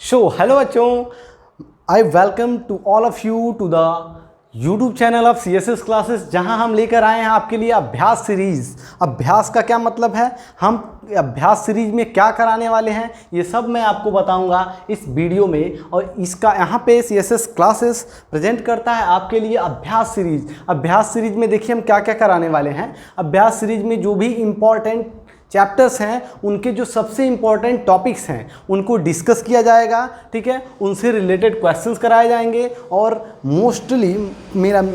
Hello बच्चों, I welcome to all of you to the YouTube channel of CSS classes, जहां हम लेकर आए हैं आपके लिए अभ्यास सीरीज़। अभ्यास का क्या मतलब है, हम अभ्यास सीरीज में क्या कराने वाले हैं, ये सब मैं आपको बताऊंगा इस वीडियो में। और इसका यहाँ पे CSS क्लासेस प्रेजेंट करता है आपके लिए अभ्यास सीरीज। अभ्यास सीरीज में देखिए हम क्या क्या कराने वाले हैं। अभ्यास सीरीज में जो भी इम्पॉर्टेंट चैप्टर्स हैं, उनके जो सबसे इम्पॉर्टेंट टॉपिक्स हैं उनको डिस्कस किया जाएगा, ठीक है। उनसे रिलेटेड क्वेश्चंस कराए जाएंगे और मोस्टली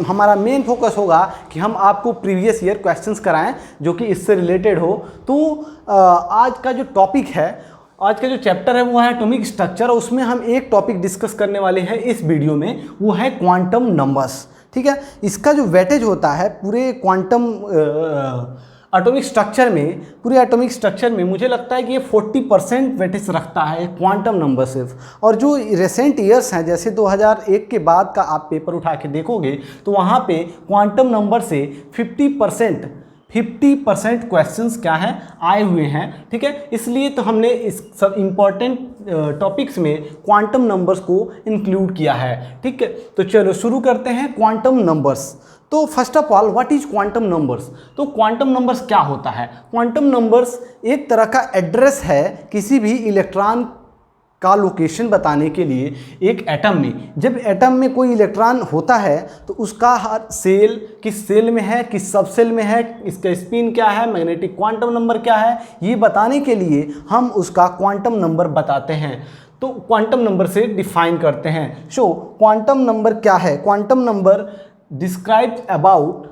हमारा मेन फोकस होगा कि हम आपको प्रीवियस ईयर क्वेश्चंस कराएं जो कि इससे रिलेटेड हो। तो आज का जो टॉपिक है, आज का जो चैप्टर है वो है एटॉमिक स्ट्रक्चर। और उसमें हम एक टॉपिक डिस्कस करने वाले हैं इस वीडियो में, वो है क्वांटम नंबर्स, ठीक है। इसका जो वेटेज होता है पूरे क्वांटम एटॉमिक स्ट्रक्चर में, पूरे एटॉमिक स्ट्रक्चर में मुझे लगता है कि ये 40% वेटेज रखता है क्वांटम नंबर सिर्फ। और जो रिसेंट ईयर्स हैं, जैसे 2001 के बाद का आप पेपर उठा के देखोगे तो वहाँ पे क्वांटम नंबर से 50% क्वेश्चंस क्या हैं, आए हुए हैं, ठीक है। इसलिए तो हमने इस सब इम्पॉर्टेंट टॉपिक्स में क्वांटम नंबर्स को इंक्लूड किया है, ठीक है। तो चलो शुरू करते हैं क्वांटम नंबर्स। तो first of all what is quantum numbers. तो क्वांटम नंबर्स क्या होता है? क्वांटम नंबर्स एक तरह का एड्रेस है किसी भी इलेक्ट्रॉन का लोकेशन बताने के लिए। एक एटम में, जब एटम में कोई इलेक्ट्रॉन होता है तो उसका हर सेल किस सेल में है, किस सब सेल में है, इसका स्पिन क्या है, मैग्नेटिक क्वांटम नंबर क्या है, ये बताने के लिए हम उसका क्वांटम नंबर बताते हैं। तो क्वांटम नंबर से डिफाइन करते हैं। क्वांटम नंबर क्या है? Quantum number describes about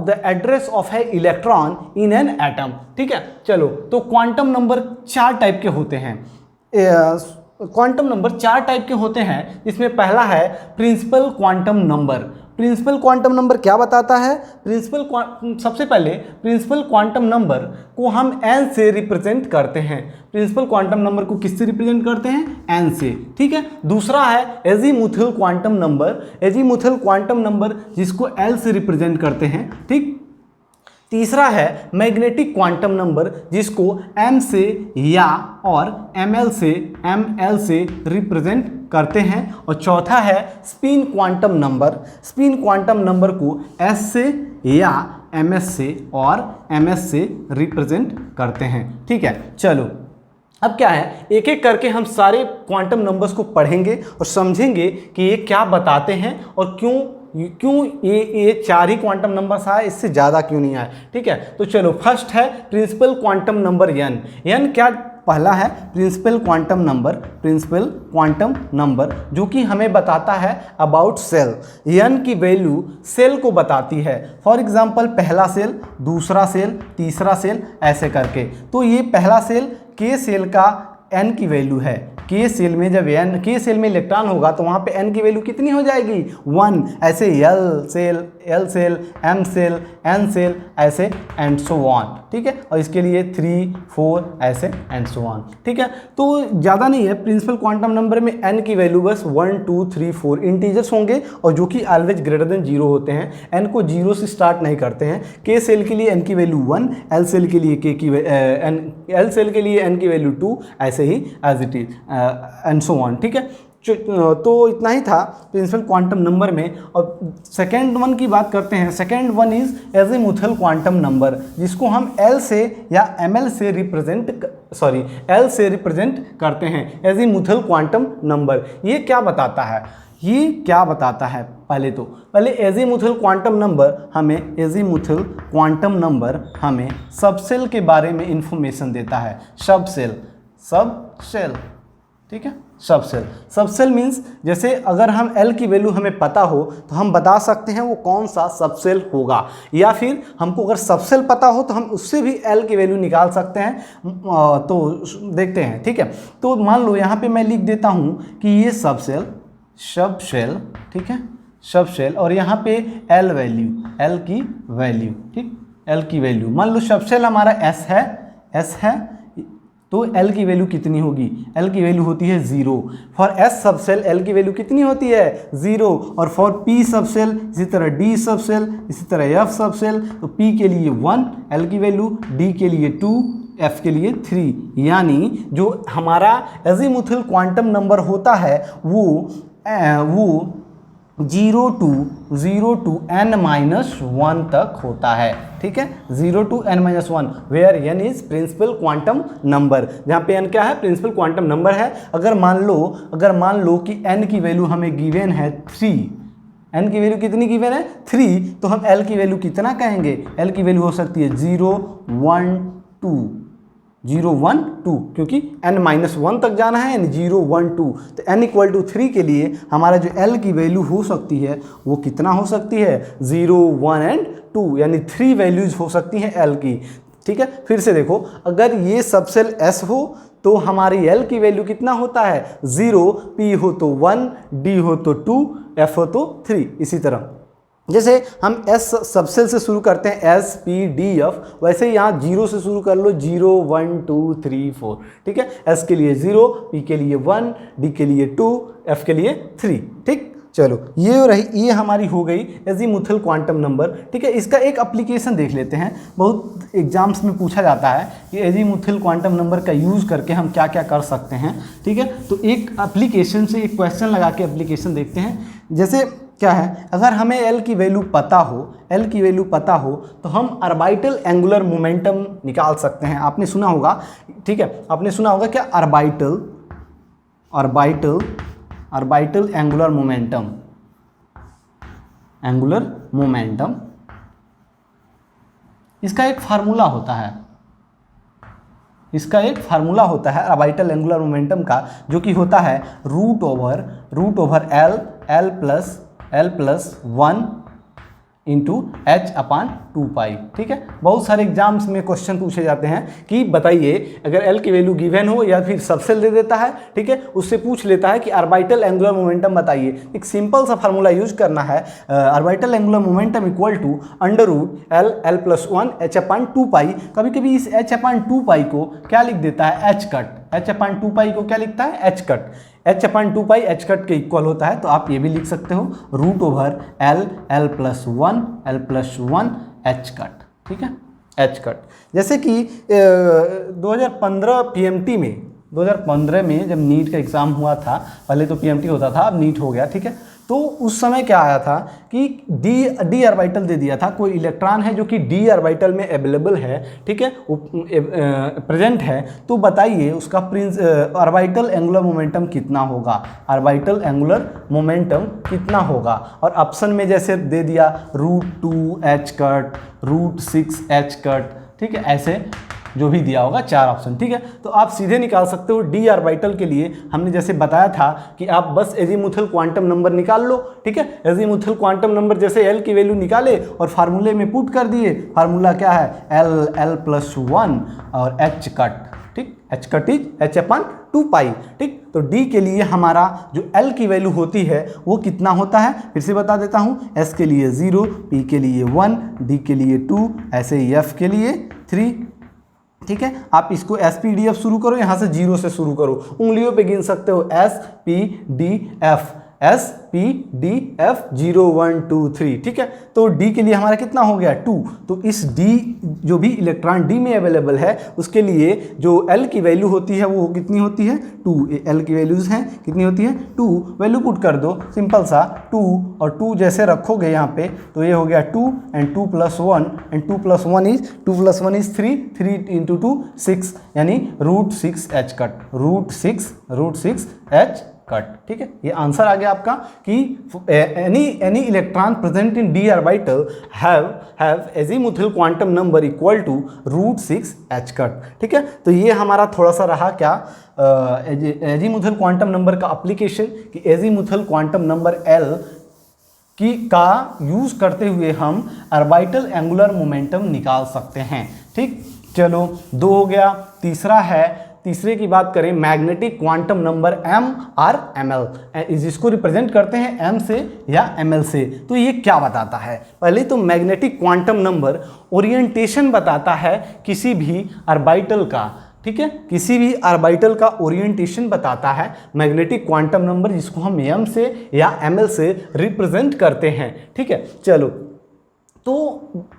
the address of a electron in an atom, ठीक है। चलो, तो क्वांटम नंबर चार टाइप के होते हैं। क्वांटम नंबर चार टाइप के होते हैं, जिसमें पहला है principal quantum number. Principal quantum number क्या बताता है? सबसे पहले प्रिंसिपल क्वांटम नंबर को हम n से रिप्रेजेंट करते हैं। प्रिंसिपल क्वांटम नंबर को किससे रिप्रेजेंट करते हैं? n से, ठीक है। दूसरा है azimuthal quantum number. Azimuthal quantum number जिसको l से रिप्रेजेंट करते हैं, ठीक। तीसरा है मैग्नेटिक क्वांटम नंबर जिसको m से या और ml से रिप्रेजेंट करते हैं। और चौथा है spin quantum number. Spin quantum number को s से या ms से और ms से रिप्रेजेंट करते हैं, ठीक है। चलो, अब क्या है, एक एक करके हम सारे क्वांटम नंबर्स को पढ़ेंगे और समझेंगे कि ये क्या बताते हैं और क्यों ये चार ही क्वांटम नंबर्स आए, इससे ज़्यादा क्यों नहीं आए, ठीक है। तो चलो, फर्स्ट है प्रिंसिपल क्वांटम नंबर n क्या पहला है? प्रिंसिपल क्वांटम नंबर जो कि हमें बताता है अबाउट सेल। n की वैल्यू सेल को बताती है। फॉर एग्जांपल पहला सेल, दूसरा सेल, तीसरा सेल, ऐसे करके। तो ये पहला सेल k सेल का n की वैल्यू है। k सेल में जब k सेल में इलेक्ट्रॉन होगा तो वहाँ पे n की वैल्यू कितनी हो जाएगी? 1। ऐसे l shell, m shell, n shell, ऐसे एंड सो ऑन, ठीक है। और इसके लिए 3, 4, ऐसे एंड सो ऑन, ठीक है। तो ज़्यादा नहीं है, प्रिंसिपल क्वांटम नंबर में n की वैल्यू बस 1, 2, 3, 4 इंटीजर्स होंगे और जो कि ऑलवेज ग्रेटर देन 0 होते हैं। n को 0 से स्टार्ट नहीं करते हैं। k सेल के लिए n की वैल्यू 1, l सेल के लिए l सेल के लिए n की वैल्यू 2, ऐसे ही as it is and so on, ठीक है। तो इतना ही था प्रिंसिपल क्वांटम नंबर में। और सेकेंड वन की बात करते हैं। Second one is azimuthal quantum number, जिसको हम L से या ML से रिप्रेजेंट करते हैं। एजीमुथल क्वांटम नंबर ये क्या बताता है? पहले एजीमुथल क्वांटम नंबर हमें सबसेल के बारे में इंफॉर्मेशन देता है। सबसेल, ठीक है। सबसेल मीन्स जैसे अगर हम L की वैल्यू हमें पता हो तो हम बता सकते हैं वो कौन सा सबसेल होगा, या फिर हमको अगर सबसेल पता हो तो हम उससे भी L की वैल्यू निकाल सकते हैं। तो देखते हैं, ठीक है। तो मान लो यहाँ पे मैं लिख देता हूँ कि ये सबसेल, ठीक है, सबसेल, और यहाँ पे L की वैल्यू, ठीक, L की वैल्यू मान लो सबसेल हमारा S है, तो L की वैल्यू कितनी होगी? L की वैल्यू होती है 0। फॉर S सबसेल L की वैल्यू कितनी होती है? 0। और फॉर P सबसेल, इसी तरह D सबसेल, इसी तरह F सबसेल, तो P के लिए 1 L की वैल्यू, D के लिए 2 F के लिए 3, यानी जो हमारा एजीमुथल क्वांटम नंबर होता है वो 0 to n-1 तक होता है। ठीक है, 0 to n-1, where n is principal quantum number, जहाँ पे n क्या है, प्रिंसिपल क्वांटम नंबर है। अगर मान लो कि n की वैल्यू हमें गिवन है 3, n की वैल्यू कितनी गिवन है 3, तो हम l की वैल्यू कितना कहेंगे, l की वैल्यू हो सकती है 0, 1, 2, 0, 1, 2, क्योंकि n-1 तक जाना है, यानी 0, 1, 2, तो n = 3 के लिए हमारा जो l की वैल्यू हो सकती है वो कितना हो सकती है, 0, 1 एंड 2, यानी 3 वैल्यूज हो सकती हैं l की। ठीक है, फिर से देखो, अगर ये सबसेल S हो तो हमारी L की वैल्यू कितना होता है 0, P हो तो 1, D हो तो 2, F हो तो 3। इसी तरह जैसे हम S सबसेल से शुरू करते हैं S, P, D, F, वैसे ही यहाँ 0 से शुरू कर लो, 0, 1, 2, 3, 4। ठीक है, S के लिए 0, P के लिए 1, D के लिए 2, F के लिए 3। ठीक, चलो ये हमारी हो गई एजीमुथल क्वांटम नंबर। ठीक है, इसका एक एप्लीकेशन देख लेते हैं, बहुत एग्जाम्स में पूछा जाता है कि एजीमुथल क्वांटम नंबर का यूज़ करके हम क्या क्या कर सकते हैं। ठीक है, तो एक एप्लीकेशन से एक क्वेश्चन लगा के एप्लीकेशन देखते हैं। जैसे क्या है, अगर हमें L की वैल्यू पता हो तो हम ऑर्बिटल एंगुलर मोमेंटम निकाल सकते हैं। आपने सुना होगा, ठीक है, आपने सुना होगा क्या, ऑर्बिटल एंगुलर मोमेंटम, इसका एक फार्मूला होता है ऑर्बिटल एंगुलर मोमेंटम का, जो कि होता है root over L plus 1 into h/2π। ठीक है, बहुत सारे एग्जाम्स में क्वेश्चन पूछे जाते हैं कि बताइए, अगर L की वैल्यू गिवन हो या फिर सबसेल दे देता है, ठीक है, उससे पूछ लेता है कि ऑर्बिटल एंगुलर मोमेंटम बताइए। एक सिंपल सा फार्मूला यूज करना है, orbital angular momentum equal to √L plus 1 h/2π। कभी कभी इस h/2π को क्या लिख देता है, h/2π को क्या लिखता है, h/2π h के इक्वल होता है, तो आप ये भी लिख सकते हो root over L plus 1 h। ठीक है, h। जैसे कि 2015 PMT में 2015 में जब नीट का एग्ज़ाम हुआ था, पहले तो PMT होता था, अब नीट हो गया। ठीक है, तो उस समय क्या आया था कि डी ऑर्बिटल दे दिया था, कोई इलेक्ट्रॉन है जो कि डी ऑर्बिटल में अवेलेबल है, ठीक है, प्रेजेंट है, तो बताइए उसका ऑर्बिटल एंगुलर मोमेंटम कितना होगा, और ऑप्शन में जैसे दे दिया √2 h, √6 h। ठीक है, ऐसे जो भी दिया होगा 4 ऑप्शन। ठीक है, तो आप सीधे निकाल सकते हो। डी ऑर्बिटल के लिए हमने जैसे बताया था कि आप बस एजीमुथल क्वांटम नंबर निकाल लो। ठीक है, एजीमुथल क्वांटम नंबर जैसे L की वैल्यू निकाले और फार्मूले में पुट कर दिए। फार्मूला क्या है, L प्लस 1 और h। ठीक, h इज h/2π। ठीक, तो D के लिए हमारा जो L की वैल्यू होती है वो कितना होता है, फिर से बता देता हूँ, S के लिए 0, P के लिए 1, D के लिए 2, ऐसे ही F के लिए 3। ठीक है, आप इसको SPDF शुरू करो, यहाँ से 0 से शुरू करो, उंगलियों पे गिन सकते हो SPDF 0, 1, 2, 3। ठीक है, तो D के लिए हमारा कितना हो गया 2। तो इस D जो भी इलेक्ट्रॉन D में अवेलेबल है उसके लिए जो L की वैल्यू होती है वो कितनी होती है 2। L की वैल्यूज हैं कितनी होती है 2, वैल्यू पुट कर दो, सिंपल सा 2 और 2 जैसे रखोगे यहाँ पे तो ये हो गया 2 and 2 plus 1 and 2 plus 1 is 3 into 2 6, यानी √6 h। ठीक है, ये आंसर आ गया आपका कि any electron present in d orbital have azimuthal quantum number equal to √6 h। ठीक है, तो ये हमारा थोड़ा सा रहा क्या, एजीमुथल क्वांटम नंबर का एप्लीकेशन, कि एजीमुथल क्वांटम नंबर L का यूज करते हुए हम ऑर्बिटल एंगुलर मोमेंटम निकाल सकते हैं। ठीक, चलो 2 हो गया। तीसरे की बात करें, मैग्नेटिक क्वांटम नंबर M/ml, जिसको रिप्रेजेंट करते हैं M से या ml से। तो ये क्या बताता है, पहले तो मैग्नेटिक क्वांटम नंबर ओरिएंटेशन बताता है किसी भी ऑर्बिटल का। ठीक है, किसी भी ऑर्बिटल का ओरिएंटेशन बताता है मैग्नेटिक क्वांटम नंबर, जिसको हम M से या ml से रिप्रेजेंट करते हैं। ठीक है, चलो तो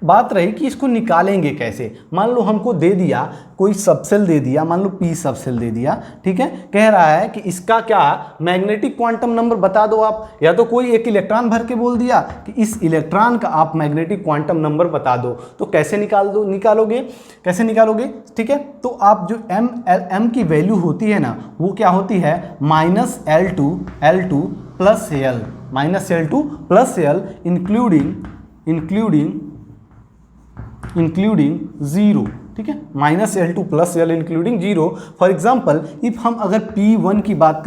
बात रही कि इसको निकालेंगे कैसे। मान लो हमको दे दिया कोई सबसेल दे दिया, मान लो पी सबसेल दे दिया, ठीक है। कह रहा है कि इसका क्या मैग्नेटिक क्वांटम नंबर बता दो आप, या तो कोई एक इलेक्ट्रॉन भर के बोल दिया कि इस इलेक्ट्रॉन का आप मैग्नेटिक क्वांटम नंबर बता दो। तो कैसे निकालोगे, कैसे निकालोगे, ठीक है। तो आप जो एम की वैल्यू होती है ना, वो क्या होती है -L2 plus L, -L2 plus L including zero, ठीक है। -L2 plus L including zero. For example if हम अगर P1 की बात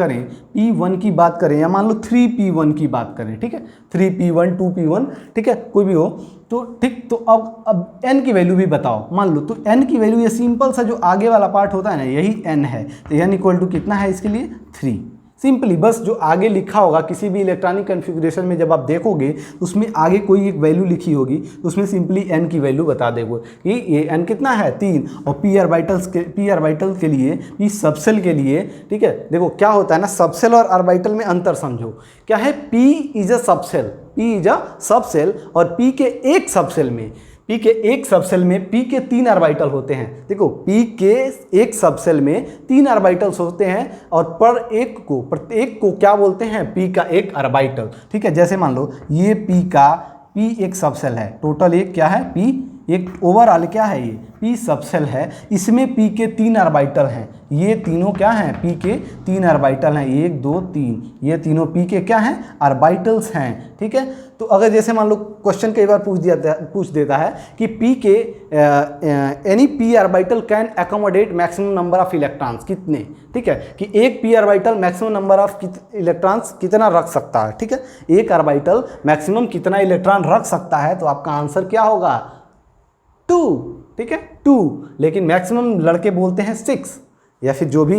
करें या मान लो 3P1 की बात करें, ठीक है, 3P1 2P1, ठीक है, कोई भी हो तो ठीक। तो अब n की वैल्यू भी बताओ, मान लो। तो n की वैल्यू ये सिंपल सा जो आगे वाला पार्ट होता है ना, यही n है। तो n इक्वल टू कितना है इसके लिए 3। सिंपली बस जो आगे लिखा होगा किसी भी इलेक्ट्रॉनिक कॉन्फ़िगरेशन में, जब आप देखोगे तो उसमें आगे कोई एक वैल्यू लिखी होगी, तो उसमें सिंपली n की वैल्यू बता देंगे कि ये n कितना है 3। और p ऑर्बिटल के लिए, p सबसेल के लिए, ठीक है। देखो क्या होता है ना, सबसेल और ऑर्बिटल में अंतर समझो। क्या है, p इज अ सबसेल, और p के एक सबसेल में p के 3 ऑर्बिटल होते हैं। देखो p के एक सबसेल में 3 ऑर्बिटल्स होते हैं, और प्रत्येक को क्या बोलते हैं, p का एक ऑर्बिटल, ठीक है। जैसे मान लो ये p एक सबसेल है, टोटल एक क्या है p एक ओवरऑल क्या है, ये p सबसेल है। इसमें p के 3 ऑर्बिटल हैं, ये तीनों क्या हैं, p के 3 ऑर्बिटल हैं, 1 2 3, ये तीनों p के क्या हैं, ऑर्बिटल्स हैं, ठीक है। तो अगर जैसे मान लो क्वेश्चन कई बार पूछ देता है कि p के any p orbital can accommodate maximum number of electrons कितने, ठीक है, कि एक p orbital maximum number of electrons कितना रख सकता है, ठीक है। एक ऑर्बिटल मैक्सिमम कितना इलेक्ट्रॉन रख सकता है, तो आपका आंसर क्या होगा 2, ठीक है 2। लेकिन मैक्सिमम लड़के बोलते हैं 6, या फिर जो भी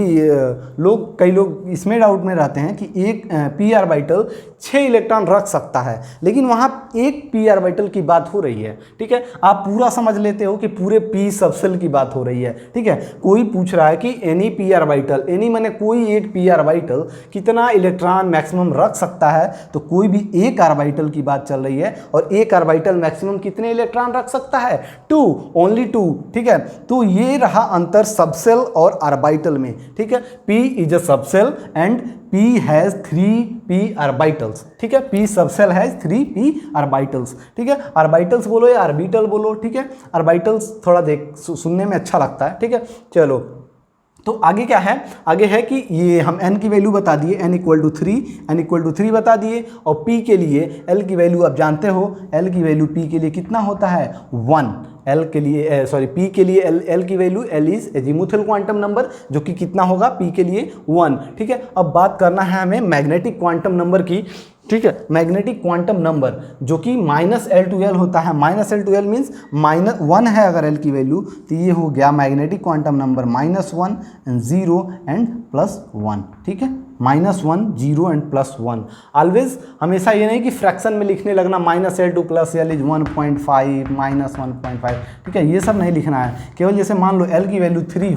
कई लोग इसमें डाउट में रहते हैं कि एक p ऑर्बिटल 6 इलेक्ट्रॉन रख सकता है, लेकिन वहाँ एक p ऑर्बिटल की बात हो रही है, ठीक है। आप पूरा समझ लेते हो कि पूरे p सबसेल की बात हो रही है, ठीक है। कोई पूछ रहा है कि एनी p ऑर्बिटल, एनी माने कोई एक p ऑर्बिटल कितना इलेक्ट्रॉन मैक्सिमम रख सकता है, तो कोई भी एक ऑर्बिटल की बात चल रही है, और एक ऑर्बिटल मैक्सिमम कितने इलेक्ट्रॉन रख सकता है 2, ओनली 2, ठीक है। तो ये रहा अंतर सबसेल और ऑर्बिटल में, ठीक है। p is a subshell and p has 3p orbitals, ठीक है। p subshell has 3p orbitals, ठीक है। ऑर्बिटल्स बोलो या ऑर्बिटल बोलो, ठीक है। ऑर्बिटल्स थोड़ा सुनने में अच्छा लगता है, ठीक है। चलो तो आगे क्या है, आगे है कि ये हम n की वैल्यू बता दिए, n इक्वल टू 3 बता दिए। और p के लिए l की वैल्यू आप जानते हो, l की वैल्यू p के लिए कितना होता है 1। l के लिए p के लिए l की value, l is azimuthal quantum number, जो कि कितना होगा p के लिए 1, ठीक है। अब बात करना है हमें मैग्नेटिक क्वांटम नंबर की, ठीक है। मैग्नेटिक क्वांटम नंबर जो कि -L2L होता है, -L2L मीन्स -1 है अगर L की वैल्यू, तो ये हो गया मैग्नेटिक क्वांटम नंबर -1 0 एंड +1, ठीक है। -1 0 एंड +1। ऑलवेज हमेशा ये नहीं कि फ्रैक्शन में लिखने लगना -L2 + L इज 1.5 -1.5, ठीक है। ये सब नहीं लिखना है, केवल जैसे मान लो L की वैल्यू 3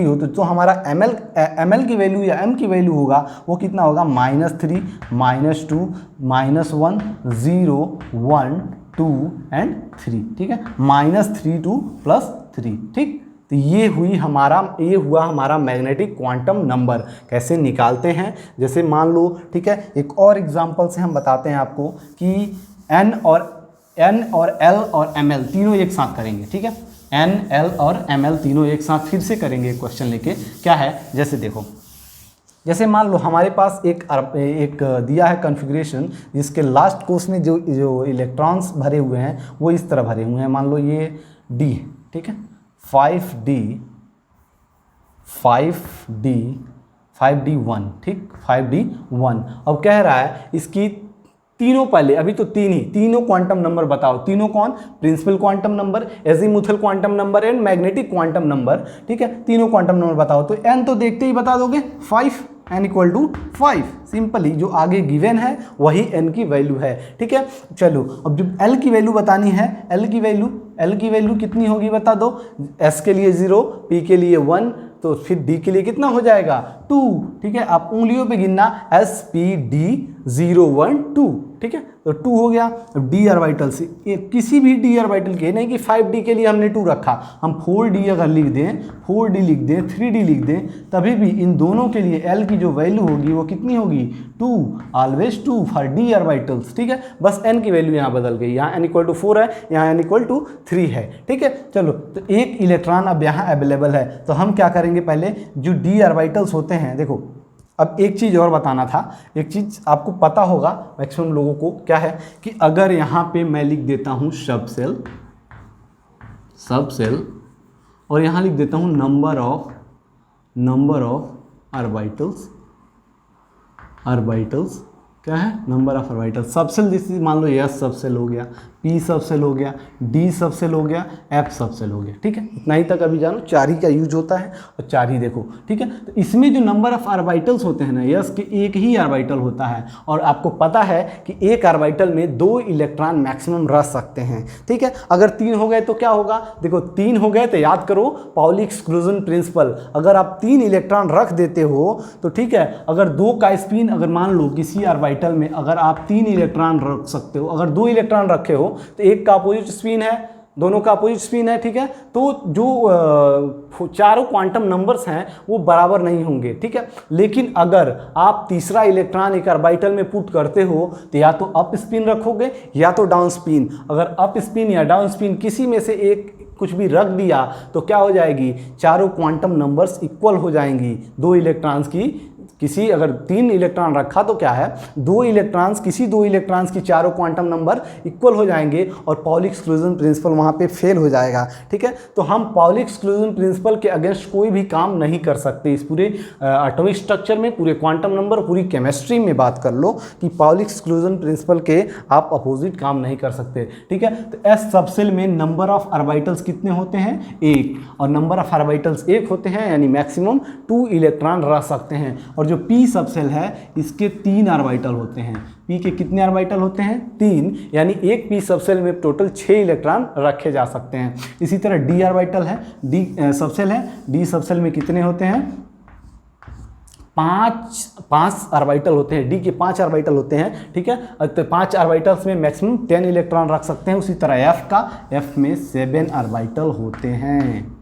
हो, तो हमारा ml की वैल्यू या m की वैल्यू होगा वो कितना होगा -3 -2 -1 0 1 2 एंड 3, ठीक है। -3 2 +3, ठीक। तो ये हुआ हमारा मैग्नेटिक क्वांटम नंबर। कैसे निकालते हैं, जैसे मान लो, ठीक है, एक और एग्जांपल से हम बताते हैं आपको कि n और l और ml तीनों एक साथ करेंगे, ठीक है। n l और ml तीनों एक साथ फिर से करेंगे क्वेश्चन लेके। क्या है, जैसे देखो, जैसे मान लो हमारे पास एक दिया है कॉन्फ़िगरेशन, जिसके लास्ट कोर्स में जो इलेक्ट्रॉन्स भरे हुए हैं वो इस तरह भरे हुए हैं। मान लो ये D, ठीक है, 5D1, ठीक, 5D1। अब कह रहा है इसकी तीनों, पहले अभी तो तीनों क्वांटम नंबर बताओ। तीनों कौन, principal quantum number, azimuthal quantum number and magnetic quantum number, ठीक है। तीनों क्वांटम नंबर बताओ। तो n तो देखते ही बता दोगे 5, n इक्वल टू 5। सिंपली जो आगे गिवन है वही n की वैल्यू है, ठीक है। चलो अब जब l की वैल्यू बतानी है, l की वैल्यू कितनी होगी बता दो। s के लिए 0, p के लिए 1, तो फिर d के लिए कितना हो जाएगा 2, ठीक है। आप उंगलियों पे गिनना SPD012, ठीक है, तो 2 हो गया। डी ऑर्बिटल से किसी भी डी ऑर्बिटल के, नहीं कि 5D के लिए हमने 2 रखा, हम 4D अगर लिख दें, 4D लिख दें, 3D लिख दें, तभी भी इन दोनों के लिए L की जो वैल्यू होगी वो कितनी होगी, 2, ऑलवेज 2 फॉर डी ऑर्बिटल्स, ठीक है। बस n की वैल्यू यहाँ बदल गई, यहाँ n = 4 है, यहाँ n = 3 है, ठीक है। चलो, तो एक इलेक्ट्रॉन अब यहाँ अवेलेबल है, तो हम क्या करेंगे, पहले जो डी ऑर्बिटल्स होते हैं, देखो अब एक चीज़ और बताना था, एक चीज़ आपको पता होगा मैक्सिमम लोगों को, क्या है कि अगर यहाँ पे मैं लिख देता हूँ सब सेल और यहाँ लिख देता हूँ नंबर ऑफ ऑर्बिटल्स, क्या है, नंबर ऑफ ऑर्बिटल्स। सब सेल जैसे मान लो S सब सेल हो गया, P सब सेल हो गया, D सब सेल हो गया, F सब सेल हो गया, ठीक है। इतना ही तक अभी जानो, 4 ही का यूज होता है और 4 ही देखो, ठीक है। तो इसमें जो नंबर ऑफ ऑर्बिटल्स होते हैं ना, S के एक ही ऑर्बिटल होता है और आपको पता है कि एक ऑर्बिटल में 2 इलेक्ट्रॉन मैक्सिमम रख सकते हैं, ठीक है। अगर 3 हो गए तो क्या होगा, देखो 3 हो गए तो याद करो पाउली एक्सक्लूजन प्रिंसिपल, अगर आप 3 इलेक्ट्रॉन रख देते हो तो ठीक है, अगर 2 का स्पिन, अगर मान लो किसी ऑर्बिटल में अगर आप 3 इलेक्ट्रॉन रख सकते हो, अगर 2 इलेक्ट्रॉन रखे हो तो एक का अपोजिट स्पिन है, दोनों का अपोजिट स्पिन है, ठीक है। तो जो चारों क्वांटम नंबर्स हैं वो बराबर नहीं होंगे, ठीक है। लेकिन अगर आप तीसरा इलेक्ट्रॉन एक ऑर्बिटल में पुट करते हो तो या तो अप स्पिन रखोगे या तो डाउन स्पिन, अगर अप स्पिन या डाउन स्पिन किसी में से एक कुछ भी रख दिया तो क्या हो जाएगी, चारों क्वांटम नंबर्स इक्वल हो जाएंगी। 2 इलेक्ट्रॉन्स की किसी, अगर 3 इलेक्ट्रॉन रखा तो क्या है, 2 इलेक्ट्रॉन्स, किसी 2 इलेक्ट्रॉन्स की चारों क्वांटम नंबर इक्वल हो जाएंगे और पाउली एक्सक्लूजन प्रिंसिपल वहाँ पे फेल हो जाएगा, ठीक है। तो हम पाउली एक्सक्लूजन प्रिंसिपल के अगेंस्ट कोई भी काम नहीं कर सकते। इस पूरे एटॉमिक स्ट्रक्चर में, पूरे क्वांटम नंबर, पूरी केमिस्ट्री में बात कर लो कि पाउली एक्सक्लूजन प्रिंसिपल के आप अपोजिट काम नहीं कर सकते, ठीक है। तो एस सबसेल में नंबर ऑफ ऑर्बिटल्स कितने होते हैं, 1, और नंबर ऑफ ऑर्बिटल्स 1 होते हैं, यानी मैक्सिमम 2 इलेक्ट्रॉन रख सकते हैं। और जो P सबसेल है इसके 3 ऑर्बिटल होते हैं। P के कितने ऑर्बिटल होते हैं, 3, यानी एक P सबसेल में टोटल 6 इलेक्ट्रॉन रखे जा सकते हैं। इसी तरह D ऑर्बिटल है, D सबसेल है, D सबसेल में कितने होते हैं, 5 ऑर्बिटल होते हैं। D के 5 ऑर्बिटल होते हैं, ठीक है। तो 5 ऑर्बिटल्स में मैक्सिमम 10 इलेक्ट्रॉन रख सकते हैं। उसी तरह F में 7 ऑर्बिटल होते हैं,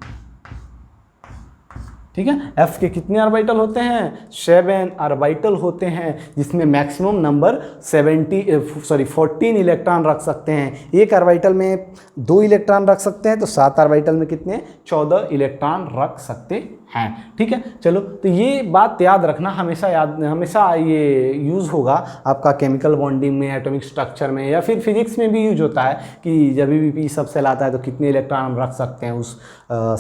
ठीक है। F के कितने ऑर्बिटल होते हैं, 7 ऑर्बिटल होते हैं, जिसमें मैक्सिमम नंबर 14 इलेक्ट्रॉन रख सकते हैं। एक ऑर्बिटल में 2 इलेक्ट्रॉन रख सकते हैं, तो 7 ऑर्बिटल में कितने, 14 इलेक्ट्रॉन रख सकते हैं, ठीक है। चलो, तो ये बात याद रखना, हमेशा ये यूज़ होगा आपका केमिकल बॉन्डिंग में, एटॉमिक स्ट्रक्चर में, या फिर फिजिक्स में भी यूज होता है कि जब भी P सबसेल आता है तो कितने इलेक्ट्रॉन हम रख सकते हैं उस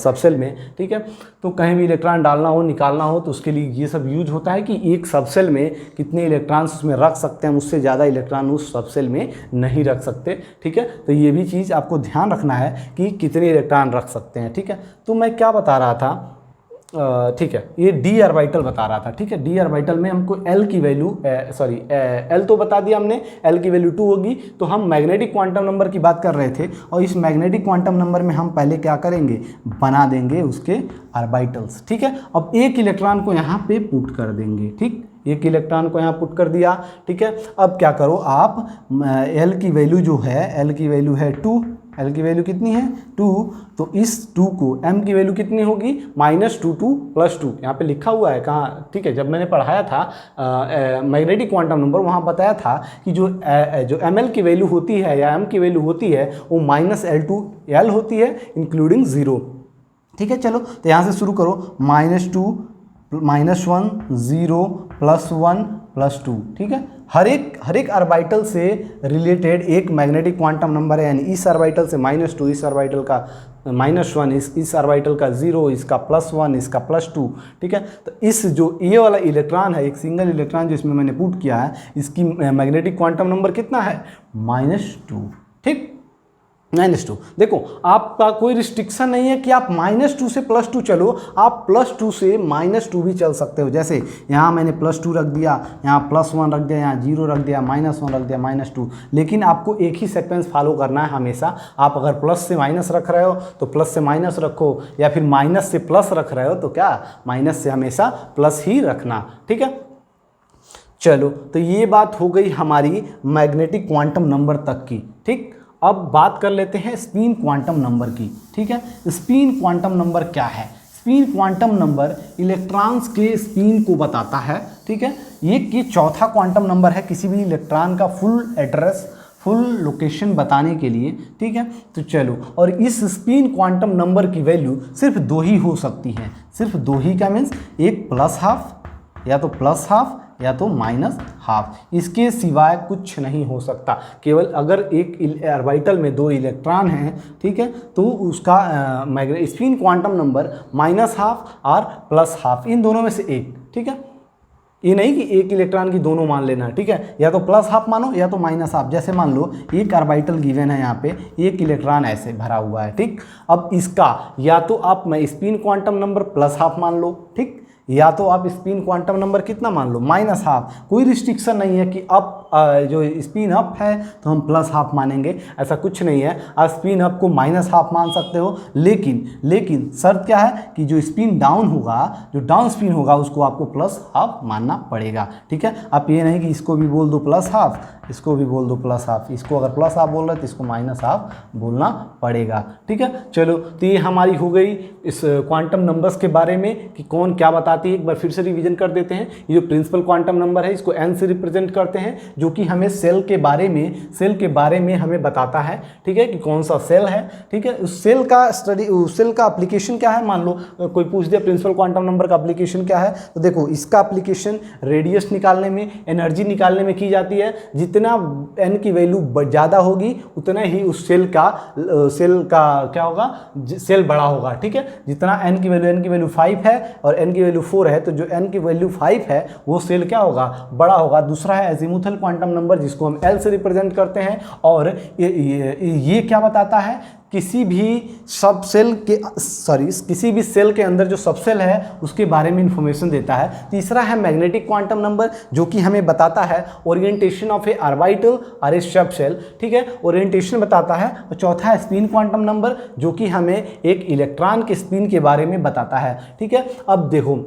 सबसेल में, ठीक है। तो कहीं भी इलेक्ट्रॉन डालना हो, निकालना हो, तो उसके लिए ये सब यूज होता है कि एक सबसेल में कितने इलेक्ट्रॉन्स उसमें रख सकते हैं, उससे ज़्यादा इलेक्ट्रॉन उस सबसेल में नहीं रख सकते, ठीक है। तो ये भी चीज़ आपको ध्यान रखना है कि कितने इलेक्ट्रॉन रख सकते हैं, ठीक है। तो मैं क्या बता रहा था, ठीक है, ये D ऑर्बिटल बता रहा था, ठीक है। D ऑर्बिटल में हमको L की वैल्यू, L तो बता दिया हमने, L की वैल्यू 2 होगी। तो हम मैग्नेटिक क्वांटम नंबर की बात कर रहे थे, और इस मैग्नेटिक क्वांटम नंबर में हम पहले क्या करेंगे, बना देंगे उसके ऑर्बिटल्स, ठीक है। अब एक इलेक्ट्रॉन को यहाँ पे पुट कर देंगे, ठीक, एक इलेक्ट्रॉन को यहाँ पुट कर दिया, ठीक है। अब क्या करो आप, L की वैल्यू जो है, L की वैल्यू है 2, L की वैल्यू कितनी है, 2, तो इस 2 को M की वैल्यू कितनी होगी, -2 + 2, यहाँ पे लिखा हुआ है कहाँ, ठीक है। जब मैंने पढ़ाया था मैग्नेटिक क्वांटम नंबर, वहाँ बताया था कि जो ML की वैल्यू होती है या M की वैल्यू होती है वो -L होती है इंक्लूडिंग 0, ठीक है। चलो, तो यहाँ से शुरू करो, -2 -1 0 +1 +2, ठीक है। हर एक ऑर्बिटल से रिलेटेड एक मैग्नेटिक क्वांटम नंबर है, यानी इस ऑर्बिटल से -2, इस ऑर्बिटल का -1, इस ऑर्बिटल का 0, इसका +1, इसका +2, ठीक है। तो इस जो ये वाला इलेक्ट्रॉन है, एक सिंगल इलेक्ट्रॉन जिसमें मैंने पुट किया है, इसकी मैग्नेटिक क्वांटम नंबर कितना है, -2, ठीक। -2। देखो आपका कोई रिस्ट्रिक्शन नहीं है कि आप -2 से +2 चलो, आप +2 से -2 भी चल सकते हो। जैसे यहाँ मैंने +2 रख दिया, यहाँ +1 रख दिया, यहाँ 0 रख दिया, -1 रख दिया, -2। लेकिन आपको एक ही सीक्वेंस फॉलो करना है हमेशा। आप अगर प्लस से माइनस रख रहे हो तो प्लस से माइनस रखो, या फिर माइनस से प्लस रख रहे हो तो क्या माइनस से हमेशा प्लस ही रखना, ठीक है। चलो तो ये बात हो गई हमारी मैग्नेटिक क्वांटम नंबर तक की, ठीक। अब बात कर लेते हैं स्पिन क्वांटम नंबर की, ठीक है। स्पिन क्वांटम नंबर क्या है? स्पिन क्वांटम नंबर इलेक्ट्रॉन्स के स्पिन को बताता है, ठीक है। ये चौथा क्वांटम नंबर है किसी भी इलेक्ट्रॉन का फुल एड्रेस, फुल लोकेशन बताने के लिए, ठीक है। तो चलो, और इस स्पिन क्वांटम नंबर की वैल्यू सिर्फ 2 ही हो सकती है। सिर्फ 2 ही का मीन्स एक +12 या तो +12 या तो -12, इसके सिवाय कुछ नहीं हो सकता। केवल अगर एक ऑर्बिटल में 2 इलेक्ट्रॉन हैं, ठीक है, तो उसका स्पिन क्वांटम नंबर -12 और +12 इन दोनों में से एक, ठीक है। ये नहीं कि एक इलेक्ट्रॉन की दोनों मान लेना, ठीक है। या तो +12 मानो या तो -12। जैसे मान लो एक ऑर्बिटल गिवन है, यहाँ पे एक इलेक्ट्रॉन ऐसे भरा हुआ है, ठीक। अब इसका या तो आप स्पिन क्वांटम नंबर +12 मान लो, ठीक, या तो आप स्पिन क्वांटम नंबर कितना मान लो -12। कोई रिस्ट्रिक्शन नहीं है कि अप जो स्पिन अप है तो हम +12 मानेंगे, ऐसा कुछ नहीं है। आप स्पिन अप को -12 मान सकते हो, लेकिन शर्त क्या है कि जो स्पिन डाउन होगा, जो डाउन स्पिन होगा, उसको आपको +12 मानना पड़ेगा, ठीक है। आप ये नहीं कि इसको भी बोल दो +12, इसको भी बोल दो +12, इसको अगर +12 बोल रहे तो इसको -12 बोलना पड़ेगा, ठीक है। चलो तो ये हमारी हो गई इस क्वांटम नंबर्स के बारे में कि कौन क्या बताती है। एक बार फिर से रिवीजन कर देते हैं। ये जो प्रिंसिपल क्वांटम नंबर है इसको n से रिप्रेजेंट करते हैं, जो कि हमें सेल के बारे में हमें बताता है, ठीक है, कि कौन सा सेल है, ठीक है। उस सेल का स्टडी, उस सेल का एप्लीकेशन क्या है। मान लो कोई पूछ दिया प्रिंसिपल क्वांटम नंबर का एप्लीकेशन क्या है, तो देखो इसका एप्लीकेशन रेडियस निकालने में, एनर्जी निकालने में की जाती है। जितना n की वैल्यू ज़्यादा होगी उतना ही उस सेल का क्या होगा, सेल बड़ा होगा, ठीक है। जितना n की वैल्यू 5 है और n की वैल्यू 4 है, तो जो n की वैल्यू 5 है वो सेल क्या होगा, बड़ा होगा। दूसरा है एजीमुथल क्वांटम नंबर, जिसको हम L से रिप्रेजेंट करते हैं, और ये क्या बताता है, किसी भी सेल के अंदर जो सबसेल है उसके बारे में इंफॉर्मेशन देता है। तीसरा है मैग्नेटिक क्वांटम नंबर, जो कि हमें बताता है ओरिएंटेशन ऑफ ए ऑर्बिटल और ए सबसेल, ठीक है, ओरिएंटेशन बताता है। और चौथा है स्पिन क्वांटम नंबर, जो कि हमें एक इलेक्ट्रॉन के स्पिन के बारे में बताता है, ठीक है। अब देखो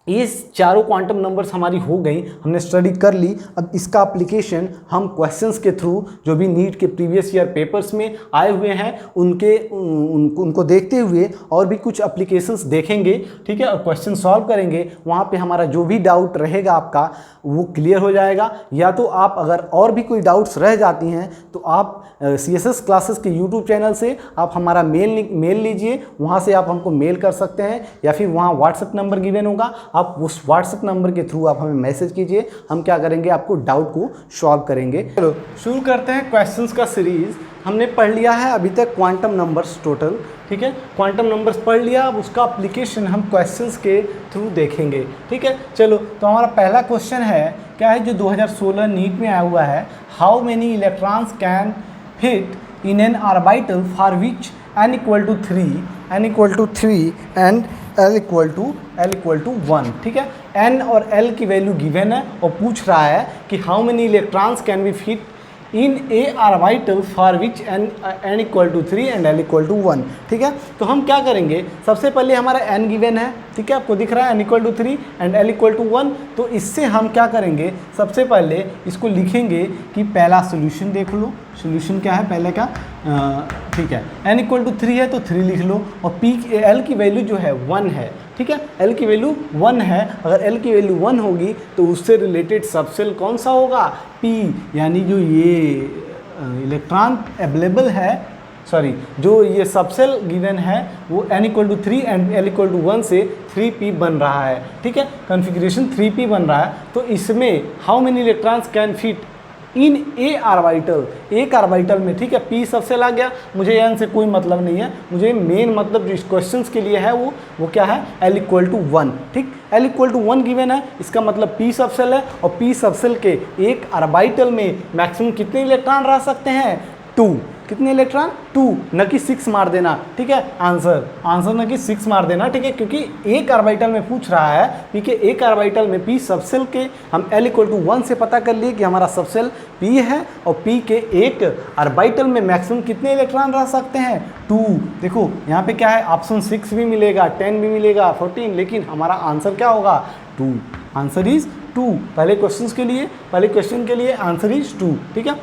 ये चारों क्वांटम नंबर्स हमारी हो गई, हमने स्टडी कर ली। अब इसका एप्लीकेशन हम क्वेश्चंस के थ्रू, जो भी नीट के प्रीवियस ईयर पेपर्स में आए हुए हैं उनको देखते हुए और भी कुछ एप्लीकेशंस देखेंगे, ठीक है, और क्वेश्चन सॉल्व करेंगे। वहाँ पे हमारा जो भी डाउट रहेगा आपका वो क्लियर हो जाएगा। या तो आप अगर और भी कोई डाउट्स रह जाती हैं तो आप CSS क्लासेस के YouTube चैनल से आप हमारा मेल लीजिए, वहाँ से आप हमको मेल कर सकते हैं, या फिर वहाँ व्हाट्सएप नंबर गिवन होगा, आप उस व्हाट्सएप नंबर के थ्रू आप हमें मैसेज कीजिए। हम क्या करेंगे, आपको डाउट को सॉल्व करेंगे। चलो शुरू करते हैं क्वेश्चंस का सीरीज। हमने पढ़ लिया है अभी तक क्वांटम नंबर्स टोटल, ठीक है, क्वांटम नंबर्स पढ़ लिया। अब उसका एप्लीकेशन हम क्वेश्चंस के थ्रू देखेंगे, ठीक है। चलो तो हमारा पहला क्वेश्चन है, क्या है, जो 2016 नीट में आया हुआ है, how many electrons can fit in an orbital for which n = 3 and L = 1, ठीक है। n और L की वैल्यू गिवन है और पूछ रहा है कि how many electrons can be fit in A orbital for which n = 3 and L = 1, ठीक है। तो हम क्या करेंगे, सबसे पहले हमारा n गिवन है, ठीक है, आपको दिख रहा है n = 3 एंड L = 1। तो इससे हम क्या करेंगे, सबसे पहले इसको लिखेंगे कि पहला सोल्यूशन देख लो। सोल्यूशन क्या है पहले का, ठीक है, n = 3 है तो 3 लिख लो, और L की वैल्यू जो है 1 है, ठीक है, L की वैल्यू 1 है। अगर L की वैल्यू 1 होगी तो उससे रिलेटेड सबसेल कौन सा होगा, P, यानी जो ये इलेक्ट्रॉन अवेलेबल है, सॉरी, जो ये सबसेल गिवन है वो n = 3 एंड L = 1 से 3p बन रहा है, ठीक है, कॉन्फ़िगरेशन 3p बन रहा है। तो इसमें how many electrons can fit in A orbital, एक ऑर्बिटल में, ठीक है। p सबसेल आ गया, मुझे n से कोई मतलब नहीं है, मुझे मेन मतलब जो इस क्वेश्चन के लिए है वो क्या है, L = 1, ठीक, L = 1 गिवन है, इसका मतलब p सबसेल है। और p सबसेल के एक ऑर्बिटल में मैक्सिमम कितने इलेक्ट्रॉन रह सकते हैं, 2, कितने इलेक्ट्रॉन 2, न कि 6 मार देना, ठीक है। आंसर न कि 6 मार देना, ठीक है, क्योंकि एक ऑर्बिटल में पूछ रहा है पी के एक ऑर्बिटल में पी सबसेल के हम L = 1 से पता कर लिए कि हमारा सबसेल P है और P के एक ऑर्बिटल में मैक्सिमम कितने इलेक्ट्रॉन रह सकते हैं 2। देखो यहाँ पे क्या है, ऑप्शन 6 भी मिलेगा, 10 भी मिलेगा, 14, लेकिन हमारा आंसर क्या होगा 2। Answer is 2। पहले क्वेश्चन के लिए आंसर इज 2, ठीक है।